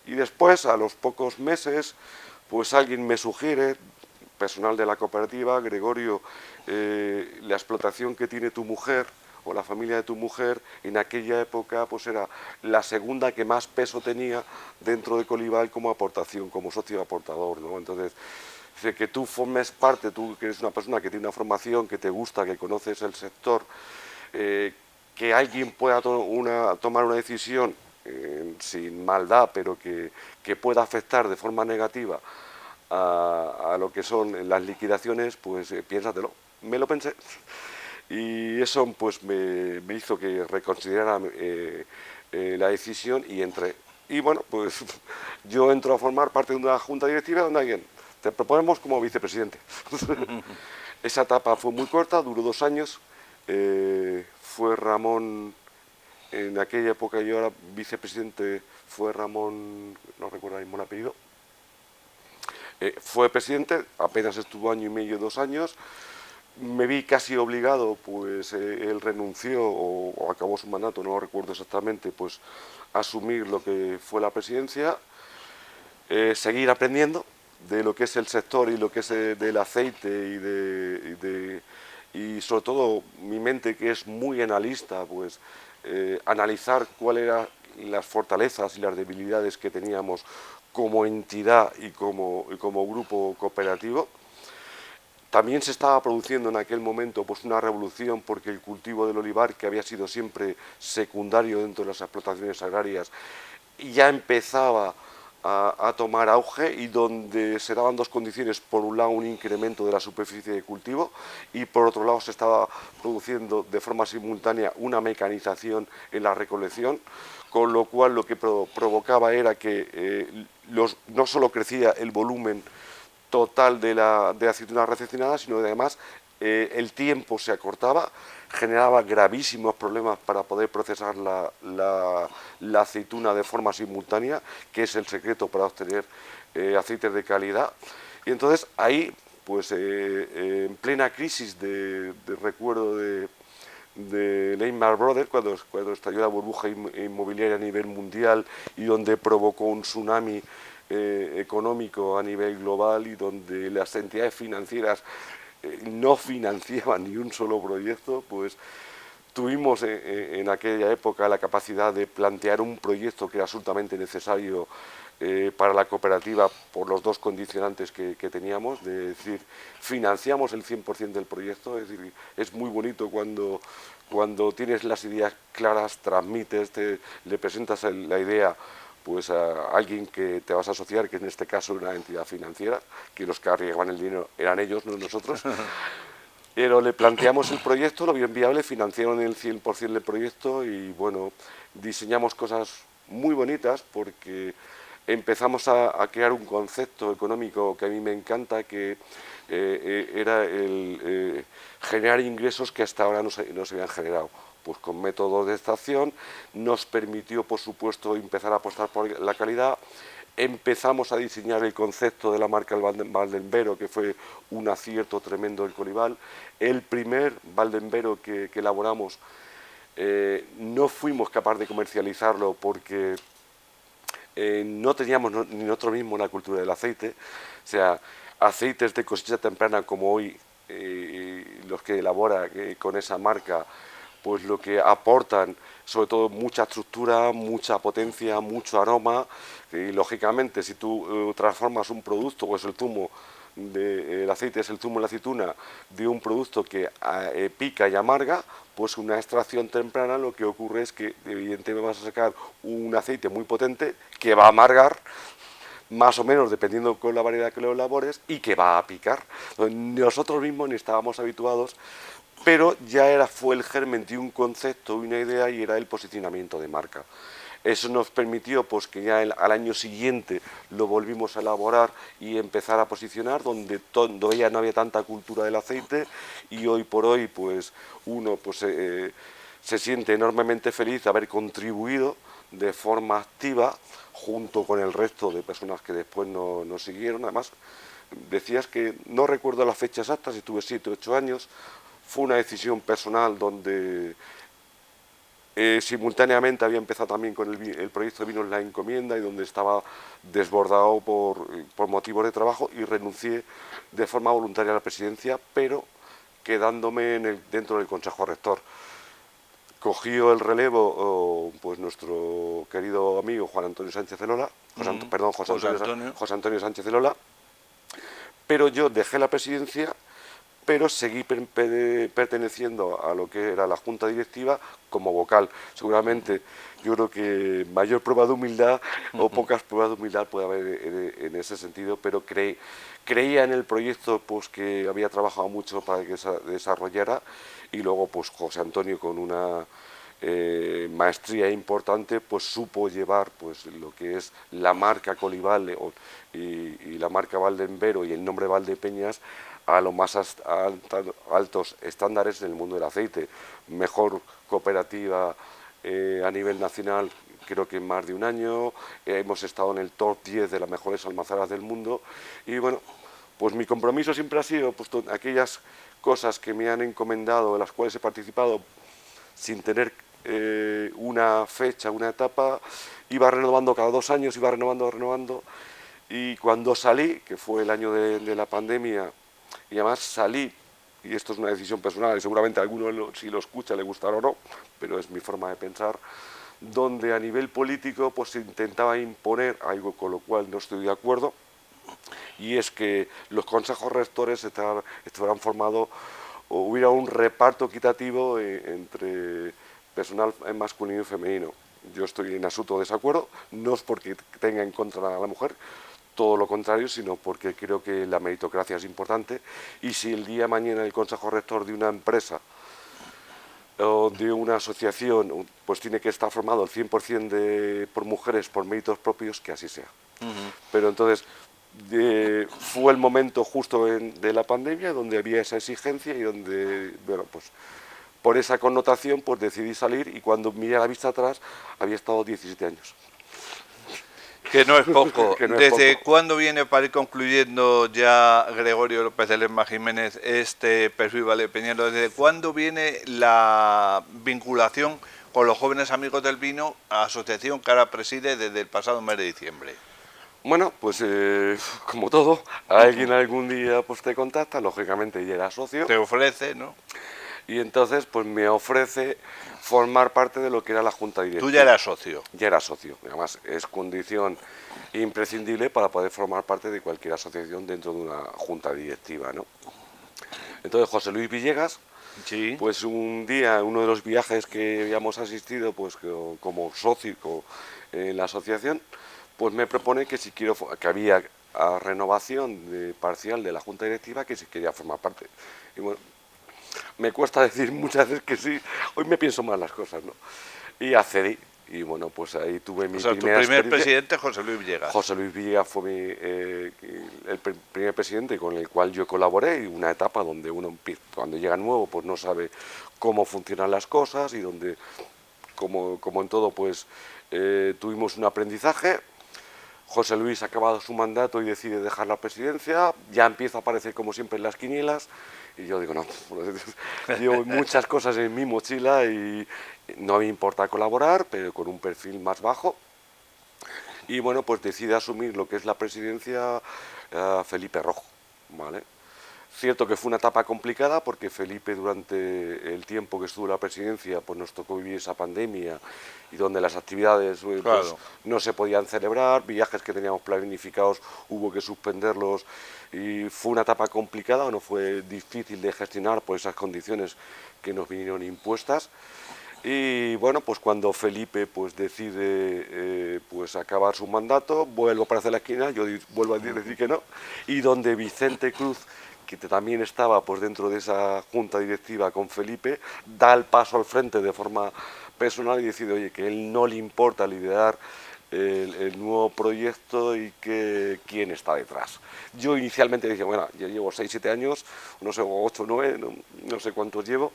Y después, a los pocos meses, pues alguien me sugiere, personal de la cooperativa, Gregorio, la explotación que tiene tu mujer, o la familia de tu mujer, en aquella época pues era la segunda que más peso tenía dentro de Colival como aportación, como socio aportador, ¿no? Entonces, que tú formes parte, tú que eres una persona que tiene una formación, que te gusta, que conoces el sector, que alguien pueda tomar una decisión sin maldad, pero que pueda afectar de forma negativa a lo que son las liquidaciones, pues piénsatelo. Me lo pensé. Y eso pues me hizo que reconsiderara la decisión y entré. Y bueno, pues yo entro a formar parte de una junta directiva donde alguien te proponemos como vicepresidente. Esa etapa fue muy corta, duró 2 años. Fue Ramón, en aquella época yo era vicepresidente, fue Ramón, no recuerdo el apellido. Fue presidente, apenas estuvo 1 año y medio, 2 años. Me vi casi obligado, pues él renunció o acabó su mandato, no lo recuerdo exactamente, pues a asumir lo que fue la presidencia, seguir aprendiendo de lo que es el sector y lo que es del aceite y sobre todo mi mente, que es muy analista, pues analizar cuáles eran las fortalezas y las debilidades que teníamos como entidad y como grupo cooperativo. También se estaba produciendo en aquel momento pues una revolución, porque el cultivo del olivar, que había sido siempre secundario dentro de las explotaciones agrarias, ya empezaba a tomar auge, y donde se daban 2 condiciones: por un lado un incremento de la superficie de cultivo, y por otro lado se estaba produciendo de forma simultánea una mecanización en la recolección, con lo cual lo que provocaba era que no solo crecía el volumen total de aceituna recepcionada, sino que además el tiempo se acortaba, generaba gravísimos problemas para poder procesar la aceituna de forma simultánea, que es el secreto para obtener aceites de calidad. Y entonces ahí, pues en plena crisis recuerdo de Lehman Brothers, cuando estalló la burbuja inmobiliaria a nivel mundial y donde provocó un tsunami económico a nivel global y donde las entidades financieras no financiaban ni un solo proyecto, pues tuvimos en aquella época la capacidad de plantear un proyecto que era absolutamente necesario para la cooperativa por los dos condicionantes que teníamos, de decir, financiamos el 100% del proyecto, es decir, es muy bonito cuando tienes las ideas claras, transmites, le presentas la idea pues a alguien que te vas a asociar, que en este caso era una entidad financiera, que los que arriesgaban el dinero eran ellos, no nosotros. Pero le planteamos el proyecto, lo vio viable, financiaron el 100% del proyecto y bueno, diseñamos cosas muy bonitas porque empezamos a crear un concepto económico que a mí me encanta, que era el generar ingresos que hasta ahora no se habían generado. Pues con métodos de extracción nos permitió, por supuesto, empezar a apostar por la calidad. Empezamos a diseñar el concepto de la marca Valdenbero, que fue un acierto tremendo del Colival. El primer Valdenbero que elaboramos no fuimos capaces de comercializarlo porque no teníamos ni nosotros mismos la cultura del aceite. O sea, aceites de cosecha temprana como hoy, los que elabora con esa marca, pues lo que aportan, sobre todo mucha estructura, mucha potencia, mucho aroma, y lógicamente si tú transformas un producto, o es el zumo, el aceite es el zumo de la aceituna, de un producto que pica y amarga, pues una extracción temprana lo que ocurre es que evidentemente vas a sacar un aceite muy potente que va a amargar, más o menos dependiendo con la variedad que lo elabores, y que va a picar. Entonces, nosotros mismos ni estábamos habituados, pero ya fue el germen de un concepto, una idea, y era el posicionamiento de marca. Eso nos permitió pues, que ya al año siguiente lo volvimos a elaborar y empezar a posicionar, donde ya no había tanta cultura del aceite, y hoy por hoy pues, uno pues, se siente enormemente feliz de haber contribuido de forma activa junto con el resto de personas que después nos siguieron. Además, decías que no recuerdo la fecha exacta, si tuve 7 o 8 años. Fue una decisión personal donde simultáneamente había empezado también con el proyecto de Vinos La Encomienda, y donde estaba desbordado por motivos de trabajo, y renuncié de forma voluntaria a la presidencia, pero quedándome dentro del Consejo Rector. Cogió el relevo pues nuestro querido amigo Juan Antonio Sánchez Elola, José Antonio Sánchez Elola, pero yo dejé la presidencia, pero seguí perteneciendo a lo que era la Junta Directiva como vocal. Seguramente yo creo que mayor prueba de humildad o pocas pruebas de humildad puede haber en ese sentido, pero creía en el proyecto pues, que había trabajado mucho para que se desarrollara, y luego pues José Antonio, con una maestría importante, pues supo llevar pues lo que es la marca Colival y la marca Valdenbero y el nombre Valdepeñas a los más altos estándares en el mundo del aceite. Mejor cooperativa a nivel nacional, creo que en más de un año, hemos estado en el top 10 de las mejores almazaras del mundo, y bueno, pues mi compromiso siempre ha sido pues, aquellas cosas que me han encomendado, en las cuales he participado, sin tener una fecha, una etapa, iba renovando cada 2 años, iba renovando, y cuando salí, que fue el año de la pandemia, y además salí, y esto es una decisión personal, y seguramente a alguno si lo escucha le gustará o no, pero es mi forma de pensar, donde a nivel político pues se intentaba imponer algo con lo cual no estoy de acuerdo, y es que los consejos rectores estuvieran formados, o hubiera un reparto equitativo entre personal masculino y femenino. Yo estoy en absoluto desacuerdo, no es porque tenga en contra a la mujer, todo lo contrario, sino porque creo que la meritocracia es importante, y si el día de mañana el consejo rector de una empresa o de una asociación pues tiene que estar formado al 100% por mujeres por méritos propios, que así sea. Pero entonces fue el momento justo de la pandemia donde había esa exigencia, y donde, bueno, pues por esa connotación pues decidí salir, y cuando miré a la vista atrás había estado 17 años. Que no es poco. Que no es ¿Desde poco. cuándo viene, para ir concluyendo ya, Gregorio López de Lerma Jiménez, este perfil valdepeñero? ¿Desde cuándo viene la vinculación con los jóvenes amigos del vino, asociación que ahora preside desde el pasado mes de diciembre? Bueno, pues como todo, alguien algún día pues te contacta, lógicamente ya era socio, Te ofrece, ¿no? y entonces pues me ofrece formar parte de lo que era la junta Tú directiva. ya eras socio. Ya era socio, además es condición imprescindible para poder formar parte de cualquier asociación dentro de una junta directiva, ¿no? Entonces José Luis Villegas, Sí. pues un día, uno de los viajes que habíamos asistido pues como socio en la asociación, pues me propone que si quiero, que había renovación parcial de la junta directiva, que si quería formar parte. Y bueno, me cuesta decir muchas veces que sí, hoy me pienso más las cosas, ¿no? Y accedí, y bueno, pues ahí tuve O mi sea, tu primera primer experiencia. presidente, José Luis Villegas. José Luis Villegas fue el primer presidente con el cual yo colaboré, y una etapa donde uno, cuando llega nuevo, pues no sabe cómo funcionan las cosas, y donde, como en todo, pues tuvimos un aprendizaje. José Luis ha acabado su mandato y decide dejar la presidencia, ya empieza a aparecer como siempre en las quinielas, y yo digo, no, llevo muchas cosas en mi mochila y no me importa colaborar, pero con un perfil más bajo. Y bueno, pues decide asumir lo que es la presidencia Felipe Rojo, ¿vale? Cierto que fue una etapa complicada porque Felipe, durante el tiempo que estuvo en la presidencia, pues nos tocó vivir esa pandemia, y donde las actividades pues Claro. no se podían celebrar, viajes que teníamos planificados hubo que suspenderlos, y fue una etapa complicada, no fue difícil de gestionar por esas condiciones que nos vinieron impuestas. Y bueno, pues cuando Felipe pues decide pues acabar su mandato, vuelvo a aparecer la esquina, yo vuelvo a decir que no, y donde Vicente Cruz, que también estaba pues dentro de esa junta directiva con Felipe, da el paso al frente de forma personal y decide, oye, que él no le importa liderar el nuevo proyecto y que quién está detrás. Yo inicialmente dije, bueno, yo llevo 6, 7 años, no sé, 8, 9, no sé cuántos llevo,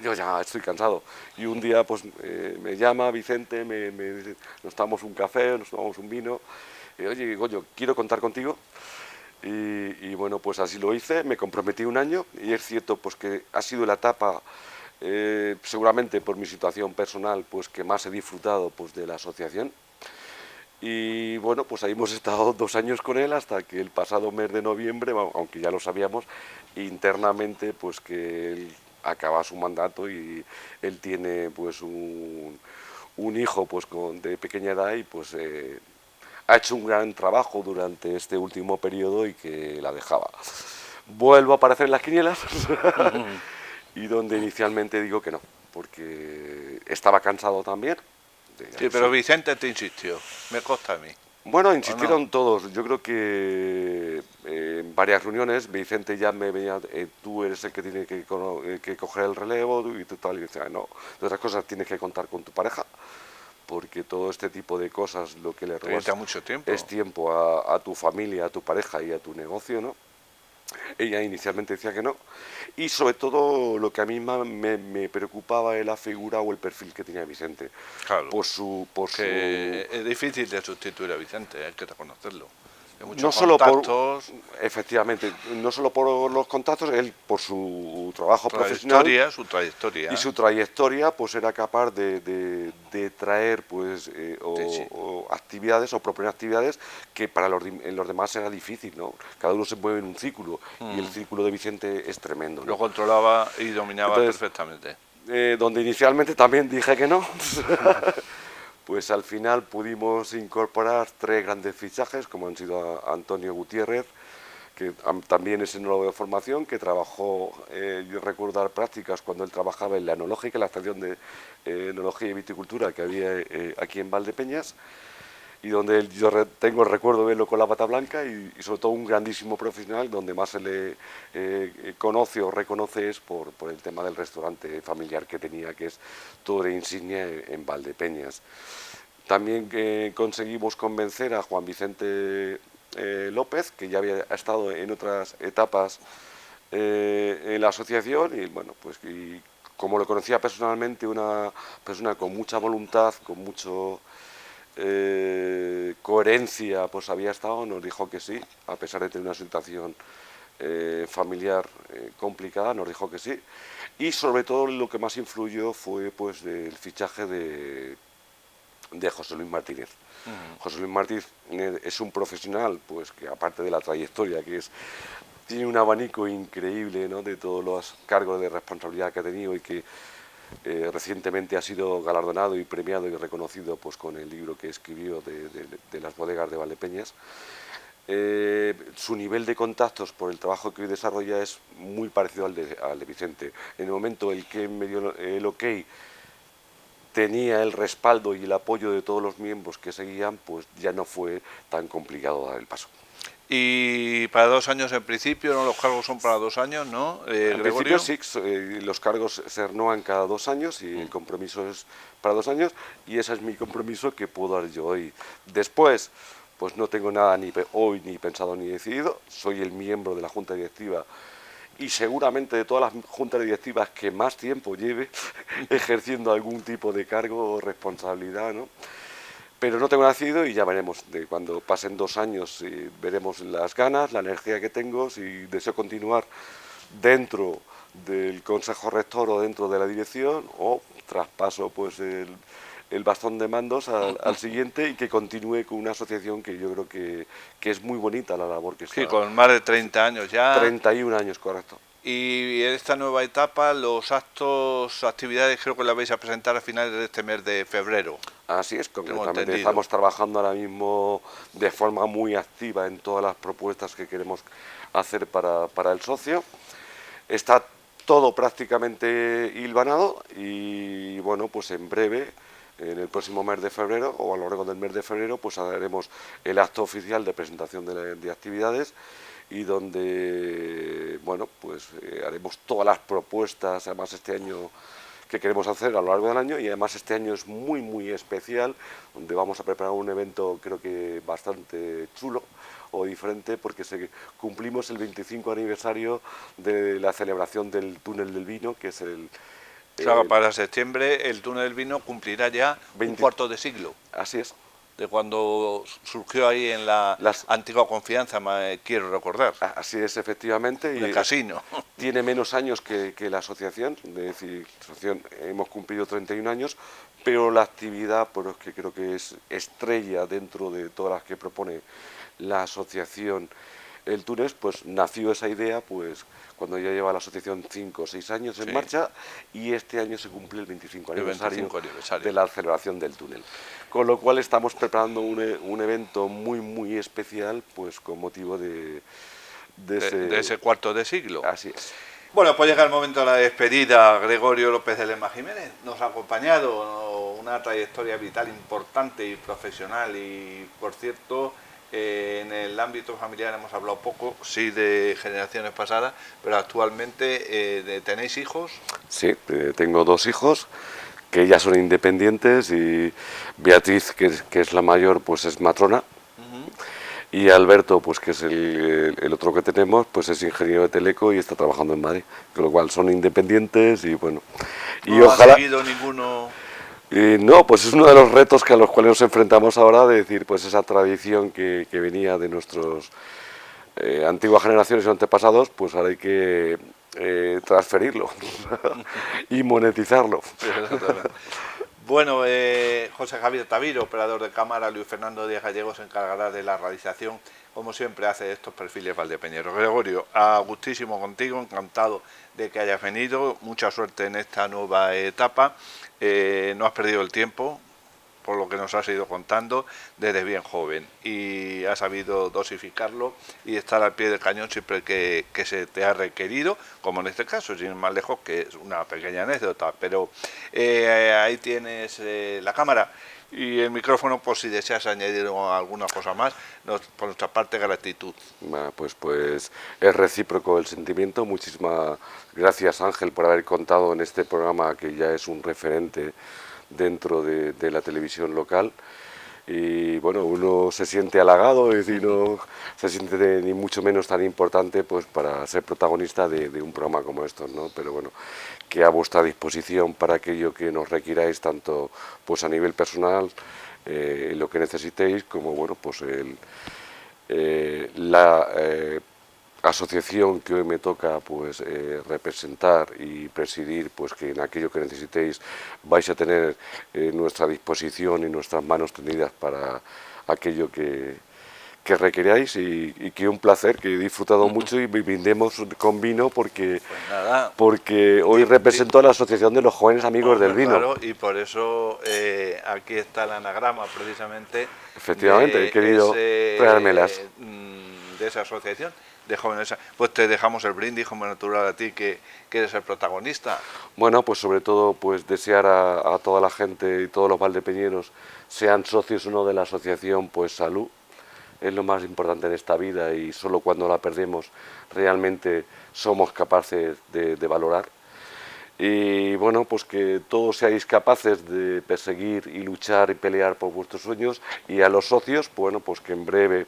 yo ya estoy cansado. Y un día pues me llama Vicente, me dice, nos tomamos un café, nos tomamos un vino, y oye, Goyo, quiero contar contigo. Y bueno, pues así lo hice, me comprometí un año, y es cierto pues que ha sido la etapa, seguramente por mi situación personal, pues que más he disfrutado pues de la asociación. Y bueno, pues ahí hemos estado 2 años con él hasta que el pasado mes de noviembre, aunque ya lo sabíamos, internamente pues que él acaba su mandato, y él tiene pues un hijo pues de pequeña edad, y pues ha hecho un gran trabajo durante este último periodo y que la dejaba. Vuelvo a aparecer en las quinielas y donde inicialmente digo que no, porque estaba cansado también. Sí, pero Vicente te insistió, me consta a mí. Bueno, insistieron todos. Yo creo que en varias reuniones Vicente ya me venía, tú eres el que tiene que coger el relevo, y tú tal, y decía, no, de otras cosas tienes que contar con tu pareja, porque todo este tipo de cosas lo que le Te robas quita mucho tiempo. es tiempo a tu familia, a tu pareja y a tu negocio, ¿no? Ella inicialmente decía que no, y sobre todo lo que a mí más me preocupaba era la figura o el perfil que tenía Vicente. Claro. Por Que es difícil de sustituir a Vicente, hay que reconocerlo. Hay no muchos solo contactos, efectivamente, no solo por los contactos, él por su trabajo profesional su trayectoria. y su trayectoria, pues era capaz de traer pues Sí. o actividades o proponer actividades que para en los demás era difícil, ¿no? Cada uno se mueve en un círculo, y el círculo de Vicente es tremendo, ¿no? Lo controlaba y dominaba Entonces, perfectamente. donde inicialmente también dije que no, pues al final pudimos incorporar 3 grandes fichajes, como han sido Antonio Gutiérrez, que también es enólogo de formación, que trabajó, yo recuerdo dar prácticas cuando él trabajaba en la enológica, la estación de enología y viticultura que había aquí en Valdepeñas, y donde yo tengo el recuerdo de verlo con la bata blanca, y sobre todo un grandísimo profesional, donde más se le conoce o reconoce es por el tema del restaurante familiar que tenía, que es todo de insignia en Valdepeñas. También conseguimos convencer a Juan Vicente López, que ya había estado en otras etapas en la asociación, y bueno, pues y como lo conocía personalmente, una persona con mucha voluntad, con mucho coherencia, pues había estado, nos dijo que sí, a pesar de tener una situación familiar complicada, nos dijo que sí. Y sobre todo lo que más influyó fue pues el fichaje de José Luis Martínez. José Luis Martínez es un profesional, pues que aparte de la trayectoria, tiene un abanico increíble, ¿no?, de todos los cargos de responsabilidad que ha tenido y que recientemente ha sido galardonado y premiado y reconocido, pues con el libro que escribió de las bodegas de Valdepeñas. Su nivel de contactos por el trabajo que hoy desarrolla es muy parecido al de Vicente. En el momento en el que me dio el ok, tenía el respaldo y el apoyo de todos los miembros que seguían, pues ya no fue tan complicado dar el paso. Y para 2 años en principio, ¿no? Los cargos son para 2 años, ¿no? En Gregorio. principio sí, los cargos se renuevan cada 2 años y el compromiso es para 2 años y ese es mi compromiso que puedo dar yo hoy. Después, pues no tengo nada hoy ni pensado ni decidido, soy el miembro de la Junta Directiva y seguramente de todas las juntas directivas que más tiempo lleve ejerciendo algún tipo de cargo o responsabilidad, ¿no? Pero no tengo nacido y ya veremos, de cuando pasen 2 años veremos las ganas, la energía que tengo, si deseo continuar dentro del Consejo Rector o dentro de la dirección o traspaso pues el bastón de mandos al siguiente y que continúe con una asociación que yo creo que es muy bonita la labor que está. Sí, con más de 30 años ya. 31 años, correcto. Y en esta nueva etapa, los actos, actividades, creo que la vais a presentar a finales de este mes de febrero. Así es, concretamente estamos trabajando ahora mismo de forma muy activa en todas las propuestas que queremos hacer para el socio. Está todo prácticamente hilvanado y bueno, pues en breve, en el próximo mes de febrero o a lo largo del mes de febrero, pues haremos el acto oficial de presentación de actividades y donde, bueno, pues haremos todas las propuestas, además este año que queremos hacer a lo largo del año y además este año es muy especial, donde vamos a preparar un evento creo que bastante chulo o diferente porque cumplimos el 25 aniversario de la celebración del Túnel del Vino, que es Claro, para septiembre el Túnel del Vino cumplirá ya un cuarto de siglo. Así es. De cuando surgió ahí en la antigua Confianza, quiero recordar. Así es, efectivamente. El casino. Tiene menos años que la asociación, es decir, la asociación hemos cumplido 31 años, pero la actividad, pues que creo que es estrella dentro de todas las que propone la asociación El Túnez, pues nació esa idea pues cuando ya lleva la asociación 5 o 6 años en marcha y este año se cumple el 25 aniversario de la celebración del túnel. Con lo cual estamos preparando un evento muy especial pues con motivo de ese cuarto de siglo. Así es. Bueno, pues llega el momento de la despedida. Gregorio López de Lema Jiménez nos ha acompañado, una trayectoria vital importante y profesional y, por cierto, en el ámbito familiar hemos hablado poco, sí, de generaciones pasadas, pero actualmente ¿tenéis hijos? Sí, tengo 2 hijos que ya son independientes y Beatriz, que es la mayor, pues es matrona. Y Alberto, pues que es el otro que tenemos, pues es ingeniero de Teleco y está trabajando en Madrid, con lo cual son independientes y bueno. ¿No y ojalá ha seguido ninguno? No, pues es uno de los retos a los cuales nos enfrentamos ahora, de decir, pues esa tradición que venía de nuestros antiguas generaciones y antepasados, pues ahora hay que transferirlo y monetizarlo. Bueno, José Javier Taviro, operador de cámara, Luis Fernando Díaz Gallego se encargará de la realización, como siempre hace estos perfiles valdepeñeros. Gregorio, a gustísimo contigo, encantado de que hayas venido, mucha suerte en esta nueva etapa, no has perdido el tiempo, por lo que nos has ido contando, desde bien joven, y has sabido dosificarlo y estar al pie del cañón siempre que se te ha requerido, como en este caso, sin ir más lejos, que es una pequeña anécdota, pero ahí tienes la cámara y el micrófono por si deseas añadir alguna cosa más. Por nuestra parte, gratitud. Pues es recíproco el sentimiento. Muchísimas gracias, Ángel, por haber contado en este programa que ya es un referente dentro de la televisión local. Y bueno, uno se siente halagado, es decir, no se siente ni mucho menos tan importante pues para ser protagonista de un programa como estos, ¿no? Pero bueno, que a vuestra disposición para aquello que nos requiráis, tanto pues a nivel personal, lo que necesitéis, como bueno, pues la asociación que hoy me toca pues representar y presidir, pues que en aquello que necesitéis vais a tener nuestra disposición y nuestras manos tendidas para aquello que requeráis, y que un placer, que he disfrutado mucho, y brindemos con vino porque, porque hoy represento a la Asociación de los Jóvenes Amigos del Vino. Claro, y por eso aquí está el anagrama precisamente. Efectivamente, he querido traérmelas. De esa asociación de jóvenes. Pues te dejamos el brindis como natural a ti, que eres el protagonista. Bueno, pues sobre todo pues desear a toda la gente y todos los valdepeñeros, sean socios o no de la asociación, pues salud. Es lo más importante en esta vida, y solo cuando la perdemos realmente somos capaces de valorar. Y bueno, pues que todos seáis capaces de perseguir y luchar y pelear por vuestros sueños, y a los socios, bueno, pues que en breve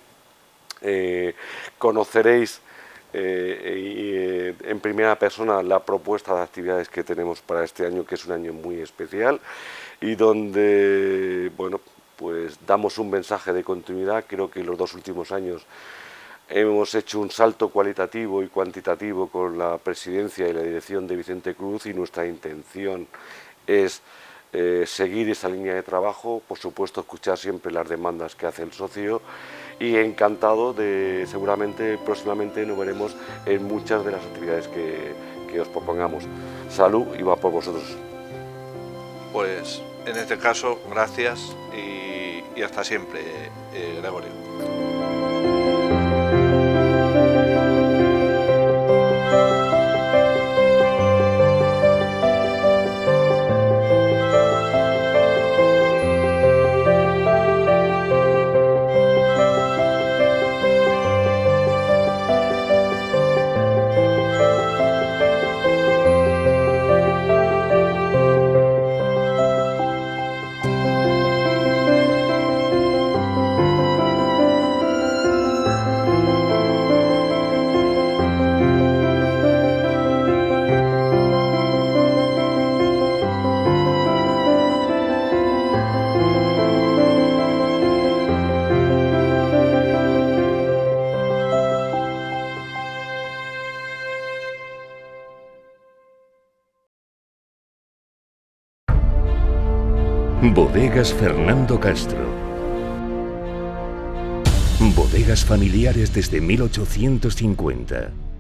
conoceréis en primera persona la propuesta de actividades que tenemos para este año, que es un año muy especial, y donde, bueno, pues damos un mensaje de continuidad. Creo que en los 2 últimos años hemos hecho un salto cualitativo y cuantitativo con la presidencia y la dirección de Vicente Cruz, y nuestra intención es seguir esa línea de trabajo, por supuesto escuchar siempre las demandas que hace el socio, y encantado de, seguramente próximamente nos veremos en muchas de las actividades que os propongamos. Salud, y va por vosotros. Pues en este caso, gracias y hasta siempre, Gregorio. Bodegas Fernando Castro. Bodegas familiares desde 1850.